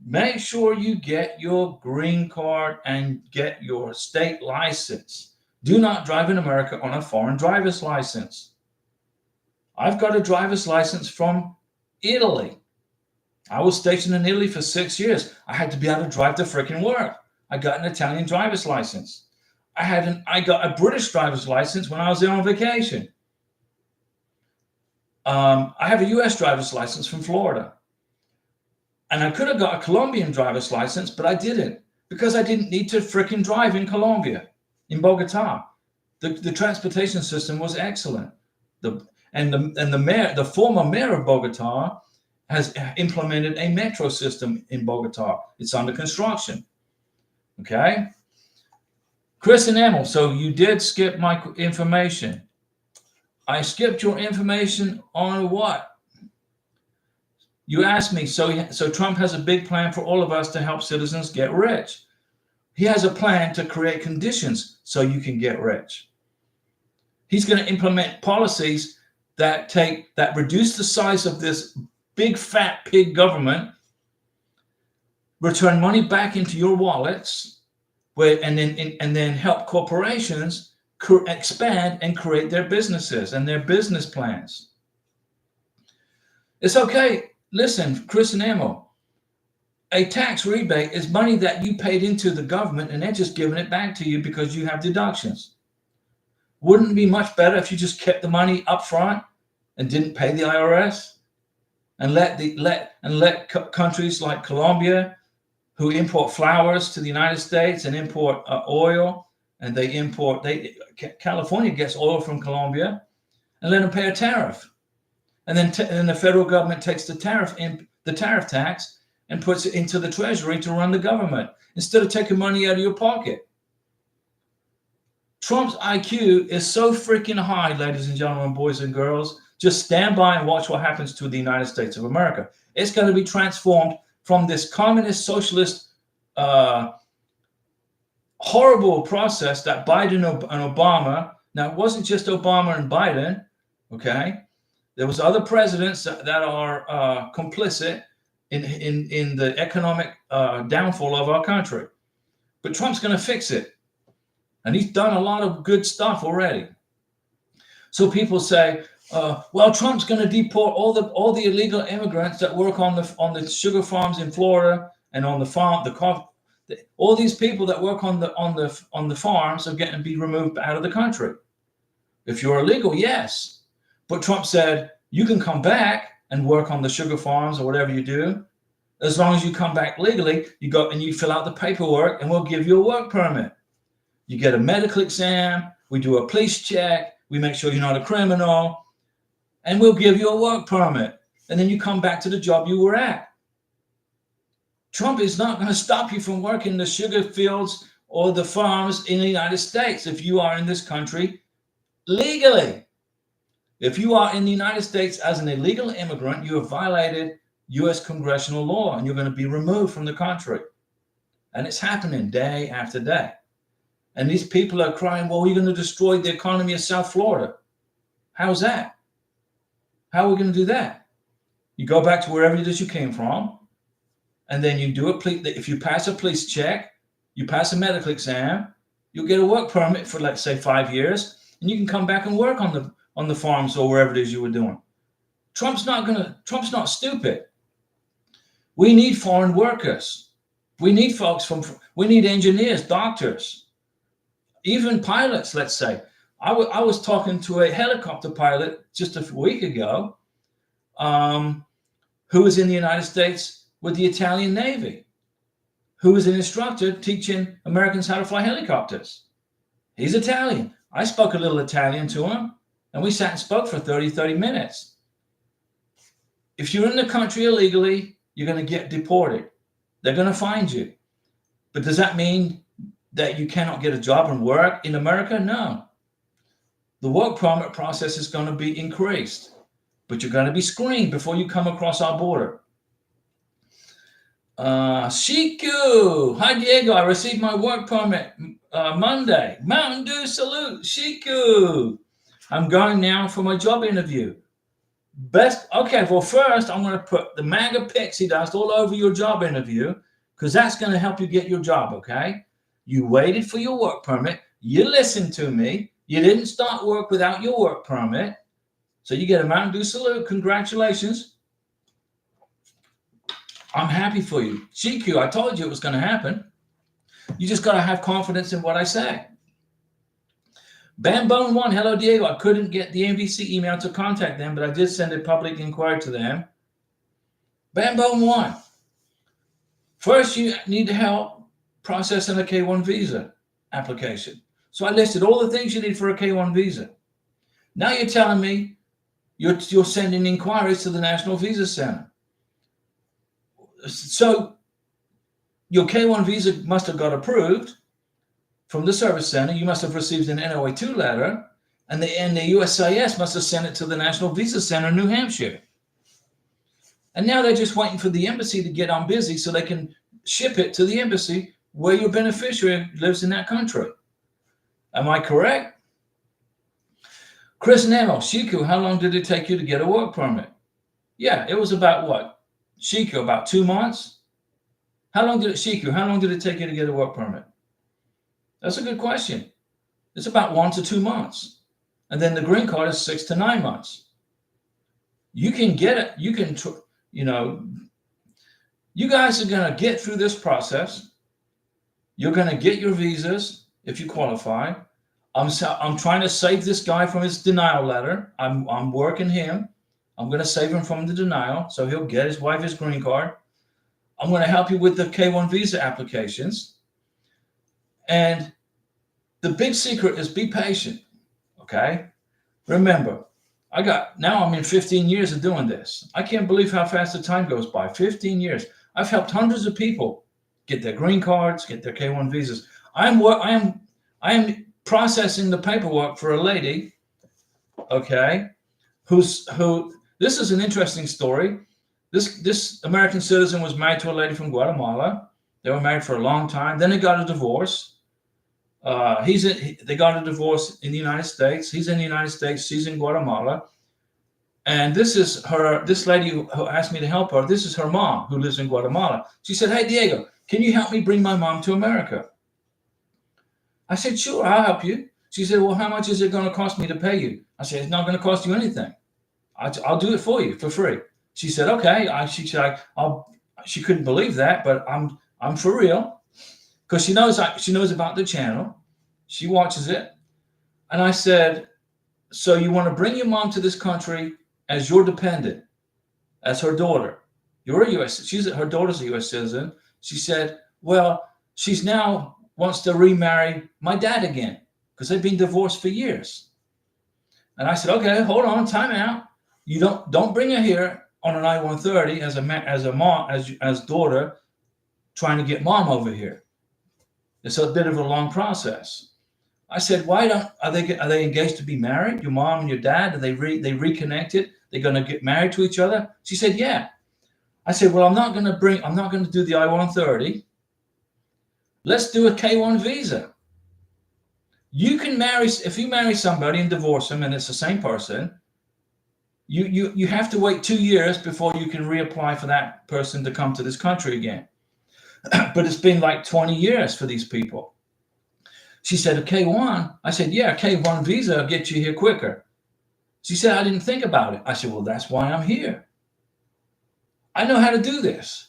Make sure you get your green card and get your state license. Do not drive in America on a foreign driver's license. I've got a driver's license from Italy. I was stationed in Italy for 6 years. I had to be able to drive to freaking work. I got an Italian driver's license. I got a British driver's license when I was there on vacation. I have a US driver's license from Florida. And I could have got a Colombian driver's license, but I didn't because I didn't need to freaking drive in Colombia, in Bogota. The transportation system was excellent. The former mayor of Bogota has implemented a metro system in Bogota. It's under construction. Okay. Chris and Emil, so you did skip my information. I skipped your information on what? You asked me, so Trump has a big plan for all of us to help citizens get rich. He has a plan to create conditions so you can get rich. He's going to implement policies that reduce the size of this big fat pig government, return money back into your wallets, and then help corporations expand and create their businesses and their business plans. It's okay. Listen, Chris and Emil, a tax rebate is money that you paid into the government and they're just giving it back to you because you have deductions. Wouldn't it be much better if you just kept the money up front and didn't pay the IRS and let countries like Colombia, who import flowers to the United States and import oil, and California gets oil from Colombia, and let them pay a tariff. And then the federal government takes the tariff tax and puts it into the treasury to run the government instead of taking money out of your pocket. Trump's IQ is so freaking high, ladies and gentlemen, boys and girls. Just stand by and watch what happens to the United States of America. It's going to be transformed from this communist, socialist, horrible process that Biden and Obama. Now, it wasn't just Obama and Biden, okay? There was other presidents that are complicit in the economic downfall of our country. But Trump's going to fix it. And he's done a lot of good stuff already. So people say, well, Trump's going to deport all the illegal immigrants that work on the sugar farms in Florida and on the farm, all these people that work on the farms are getting to be removed out of the country. If you're illegal, yes. But Trump said, you can come back and work on the sugar farms or whatever you do. As long as you come back legally, you go and you fill out the paperwork and we'll give you a work permit. You get a medical exam. We do a police check. We make sure you're not a criminal. And we'll give you a work permit. And then you come back to the job you were at. Trump is not going to stop you from working the sugar fields or the farms in the United States if you are in this country legally. If you are in the United States as an illegal immigrant, you have violated U.S. congressional law and you're going to be removed from the country. And it's happening day after day. And these people are crying, well, we're going to destroy the economy of South Florida. How's that? How are we going to do that? You go back to wherever it is you came from, and then you do if you pass a police check, you pass a medical exam, you'll get a work permit for, let's say, 5 years, and you can come back and work on the farms or wherever it is you were doing. Trump's not stupid. We need foreign workers. We need folks we need engineers, doctors, even pilots, let's say. I was talking to a helicopter pilot just a week ago who was in the United States with the Italian Navy, who was an instructor teaching Americans how to fly helicopters. He's Italian. I spoke a little Italian to him, and we sat and spoke for 30 minutes. If you're in the country illegally, you're going to get deported. They're going to find you. But does that mean that you cannot get a job and work in America? No. The work permit process is going to be increased, but you're going to be screened before you come across our border. Shiku, hi Diego, I received my work permit Monday. Mountain Dew salute, Shiku. I'm going now for my job interview. Okay, well first I'm going to put the MAGA pixie dust all over your job interview because that's going to help you get your job, okay? You waited for your work permit. You listened to me. You didn't start work without your work permit. So you get a Mountain Dew salute. Congratulations. I'm happy for you. GQ, I told you it was going to happen. You just got to have confidence in what I say. Bambone1, hello Diego. I couldn't get the NBC email to contact them, but I did send a public inquiry to them. Bambone1, first you need help processing a K1 visa application. So I listed all the things you need for a K1 visa. Now you're telling me you're sending inquiries to the National Visa Center. So your K1 visa must have got approved from the service center. You must have received an NOA2 letter, and the USCIS must have sent it to the National Visa Center in New Hampshire. And now they're just waiting for the embassy to get on busy so they can ship it to the embassy where your beneficiary lives in that country. Am I correct? Chris Nemo, Shiku, how long did it take you to get a work permit? Yeah, it was about what? Shiku, about 2 months? How long did it take you to get a work permit? That's a good question. It's about 1 to 2 months. And then the green card is 6 to 9 months. You can get it. You can, you guys are going to get through this process. You're going to get your visas if you qualify. I'm trying to save this guy from his denial letter. I'm working him. I'm going to save him from the denial, so he'll get his wife his green card. I'm going to help you with the K1 visa applications. And the big secret is be patient, okay? Remember, I'm in 15 years of doing this. I can't believe how fast the time goes by. 15 years. I've helped hundreds of people get their green cards, get their K1 visas. I am processing the paperwork for a lady, okay, this is an interesting story. This American citizen was married to a lady from Guatemala. They were married for a long time. Then they got a divorce. They got a divorce in the United States. He's in the United States. She's in Guatemala. And this lady who asked me to help her, this is her mom who lives in Guatemala. She said, hey, Diego, can you help me bring my mom to America? I said, sure, I'll help you. She said, well, how much is it going to cost me to pay you? I said, it's not going to cost you anything. I'll do it for you for free. She said, okay. She couldn't believe that, but I'm for real, because she knows about the channel. She watches it. And I said, so you want to bring your mom to this country as your dependent, as her daughter. You're a U.S. Her daughter's a U.S. citizen. She said, well, she's now wants to remarry my dad again because they've been divorced for years. And I said, okay, hold on, time out. You don't bring her here on an I-130 as daughter trying to get mom over here. It's a bit of a long process. I said, are they engaged to be married? Your mom and your dad, they reconnected? They're going to get married to each other? She said, yeah. I said, well, I'm not going to do the I-130. Let's do a K1 visa. You can marry, if you marry somebody and divorce them and it's the same person, you have to wait 2 years before you can reapply for that person to come to this country again. But it's been like 20 years for these people. She said, a K1? I said, yeah, a K1 visa will get you here quicker. She said, I didn't think about it. I said, well, that's why I'm here. I know how to do this.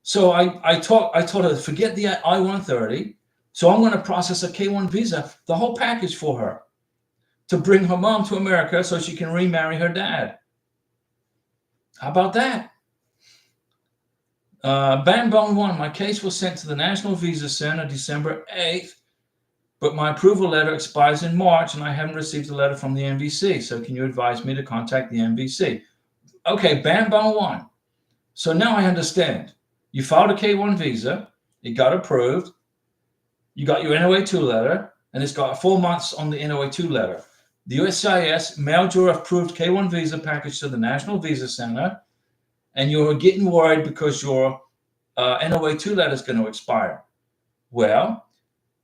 So I told her, forget the I-130, So I'm going to process a K-1 visa, the whole package for her, to bring her mom to America so she can remarry her dad. How about that? Bam Bone 1, my case was sent to the National Visa Center December 8th, but my approval letter expires in March and I haven't received a letter from the NVC. So can you advise me to contact the NVC? Okay, Bam Bone 1. So now I understand. You filed a K-1 visa, it got approved, you got your NOA-2 letter, and it's got 4 months on the NOA-2 letter. The USCIS mailed your approved K-1 visa package to the National Visa Center, and you're getting worried because your NOA-2 letter is going to expire. Well,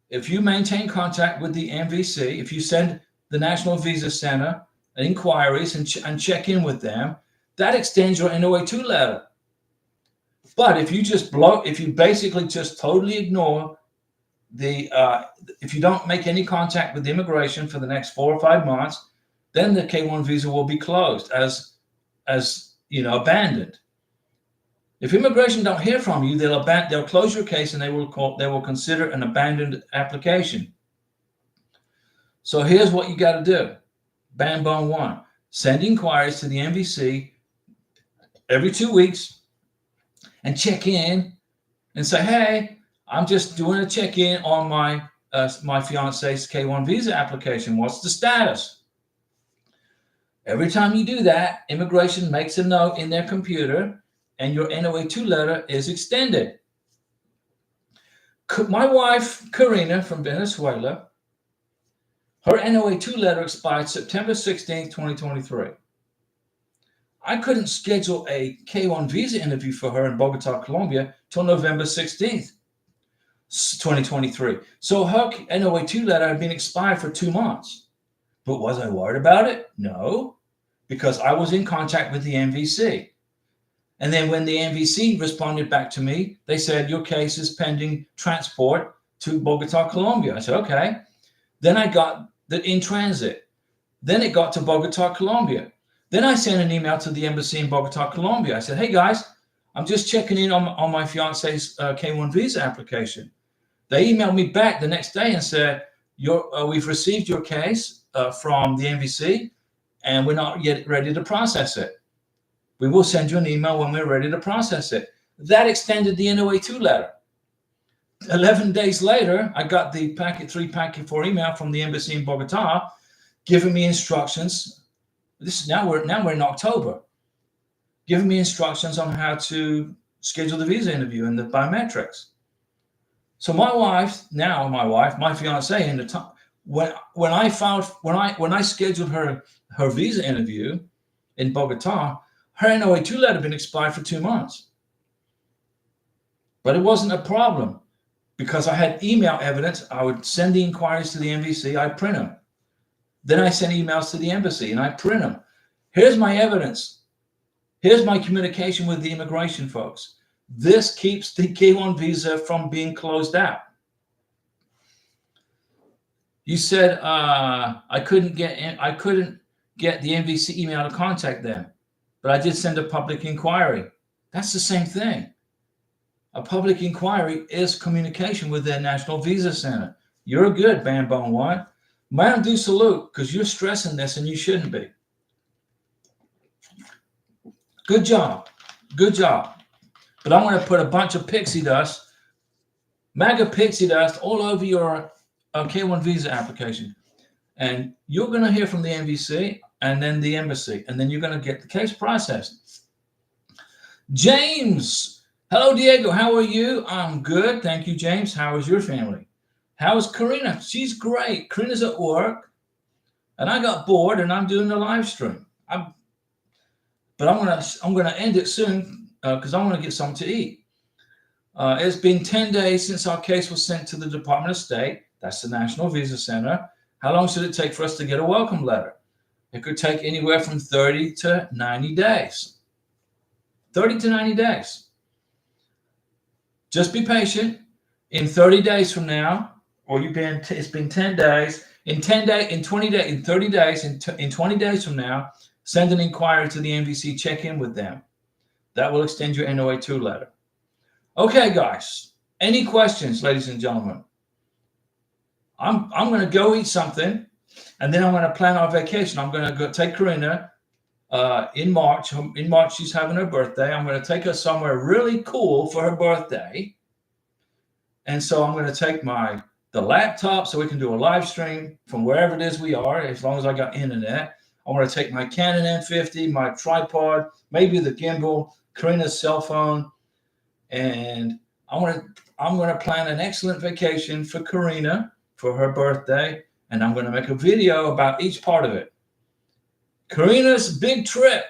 if you maintain contact with the NVC, if you send the National Visa Center inquiries and check in with them, that extends your NOA-2 letter. But if you basically just totally ignore if you don't make any contact with immigration for the next 4 or 5 months, then the K-1 visa will be closed as abandoned. If immigration don't hear from you, they'll close your case and they will consider an abandoned application. So here's what you got to do. Bam Bone 1, send inquiries to the NVC every 2 weeks and check in and say, hey, I'm just doing a check-in on my fiance's K-1 visa application. What's the status? Every time you do that, immigration makes a note in their computer and your NOA-2 letter is extended. My wife, Karina, from Venezuela, her NOA-2 letter expired September 16th, 2023. I couldn't schedule a K-1 visa interview for her in Bogota, Colombia till November 16th, 2023. So her NOA-2 letter had been expired for 2 months. But was I worried about it? No, because I was in contact with the NVC. And then when the NVC responded back to me, they said, your case is pending transport to Bogota, Colombia. I said, okay. Then I got the in transit. Then it got to Bogota, Colombia. Then I sent an email to the embassy in Bogota, Colombia. I said, hey guys, I'm just checking in on my fiance's K-1 visa application. They emailed me back the next day and said, we've received your case from the NVC and we're not yet ready to process it. We will send you an email when we're ready to process it. That extended the NOA-2 letter. 11 days later, I got the packet 3, packet 4 email from the embassy in Bogota, giving me instructions. Now we're in October, giving me instructions on how to schedule the visa interview and the biometrics. So my fiance, in the time when I scheduled her visa interview in Bogota, her NOA-2 letter had been expired for 2 months. But it wasn't a problem because I had email evidence. I would send the inquiries to the NVC, I print them. Then I send emails to the embassy and I print them. Here's my evidence. Here's my communication with the immigration folks. This keeps the K-1 visa from being closed out. You said I couldn't get the NVC email to contact them, but I did send a public inquiry. That's the same thing. A public inquiry is communication with their National Visa Center. You're good, Bam Bone 1. Man, do salute, because you're stressing this and you shouldn't be. Good job. Good job. But I'm going to put a bunch of pixie dust, MAGA pixie dust, all over your K-1 visa application. And you're going to hear from the NVC and then the embassy, and then you're going to get the case processed. James. Hello, Diego. How are you? I'm good. Thank you, James. How is your family? How is Karina? She's great. Karina's at work, and I got bored, and I'm doing the live stream. But I'm gonna end it soon because I want to get something to eat. It's been 10 days since our case was sent to the Department of State. That's the National Visa Center. How long should it take for us to get a welcome letter? It could take anywhere from 30 to 90 days. 30 to 90 days. Just be patient. In 30 days from now, or it's been 10 days. In 10 days, in 20 days, in 30 days, in 20 days from now, send an inquiry to the NVC. Check in with them. That will extend your NOA-2 letter. Okay, guys. Any questions, ladies and gentlemen? I'm going to go eat something, and then I'm going to plan our vacation. I'm going to go take Karina in March. In March, she's having her birthday. I'm going to take her somewhere really cool for her birthday. And so I'm going to take the laptop so we can do a live stream from wherever it is we are, as long as I got internet. I'm going to take my Canon M50, my tripod, maybe the gimbal, Karina's cell phone, and I'm going to plan an excellent vacation for Karina for her birthday, and I'm going to make a video about each part of it. Karina's big trip.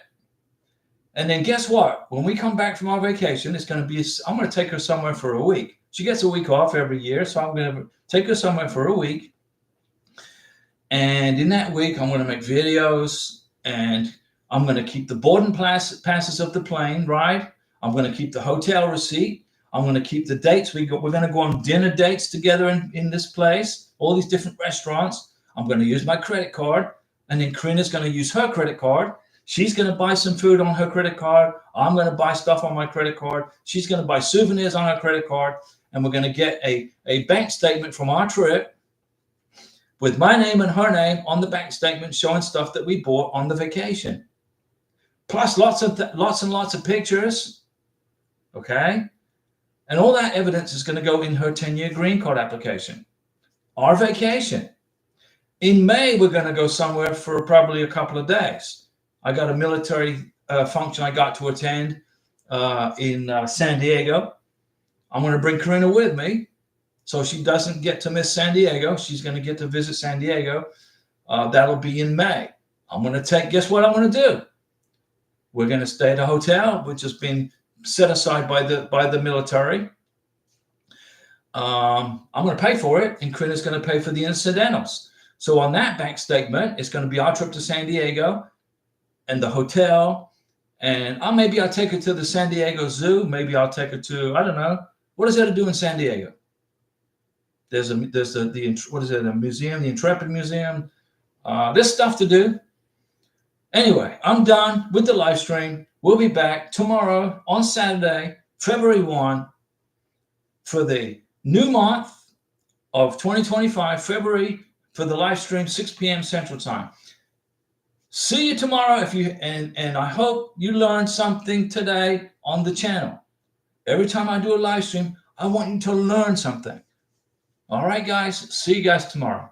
And then guess what? When we come back from our vacation, I'm going to take her somewhere for a week. She gets a week off every year, so I'm going to take her somewhere for a week. And in that week, I'm going to make videos, and I'm going to keep the boarding passes of the plane, right? I'm going to keep the hotel receipt. I'm going to keep the dates. We're going to go on dinner dates together in this place, all these different restaurants. I'm going to use my credit card, and then Karina's going to use her credit card. She's going to buy some food on her credit card. I'm going to buy stuff on my credit card. She's going to buy souvenirs on her credit card. And we're going to get a bank statement from our trip with my name and her name on the bank statement showing stuff that we bought on the vacation. Plus lots and lots of pictures. Okay? And all that evidence is going to go in her 10-year green card application. Our vacation. In May, we're going to go somewhere for probably a couple of days. I got a military function I got to attend in San Diego. I'm going to bring Karina with me so she doesn't get to miss San Diego. She's going to get to visit San Diego. That'll be in May. Guess what I'm going to do? We're going to stay at a hotel, which has been set aside by the military. I'm going to pay for it, and Karina's going to pay for the incidentals. So on that bank statement, it's going to be our trip to San Diego and the hotel, and maybe I'll take her to the San Diego Zoo. Maybe I'll take her to, I don't know, what is there to do in San Diego? There's a museum, the Intrepid Museum. There's stuff to do. Anyway, I'm done with the live stream. We'll be back tomorrow on Saturday, February 1, for the new month of 2025, February, for the live stream, 6 p.m. Central Time. See you tomorrow and I hope you learned something today on the channel. Every time I do a live stream, I want you to learn something. All right, guys. See you guys tomorrow.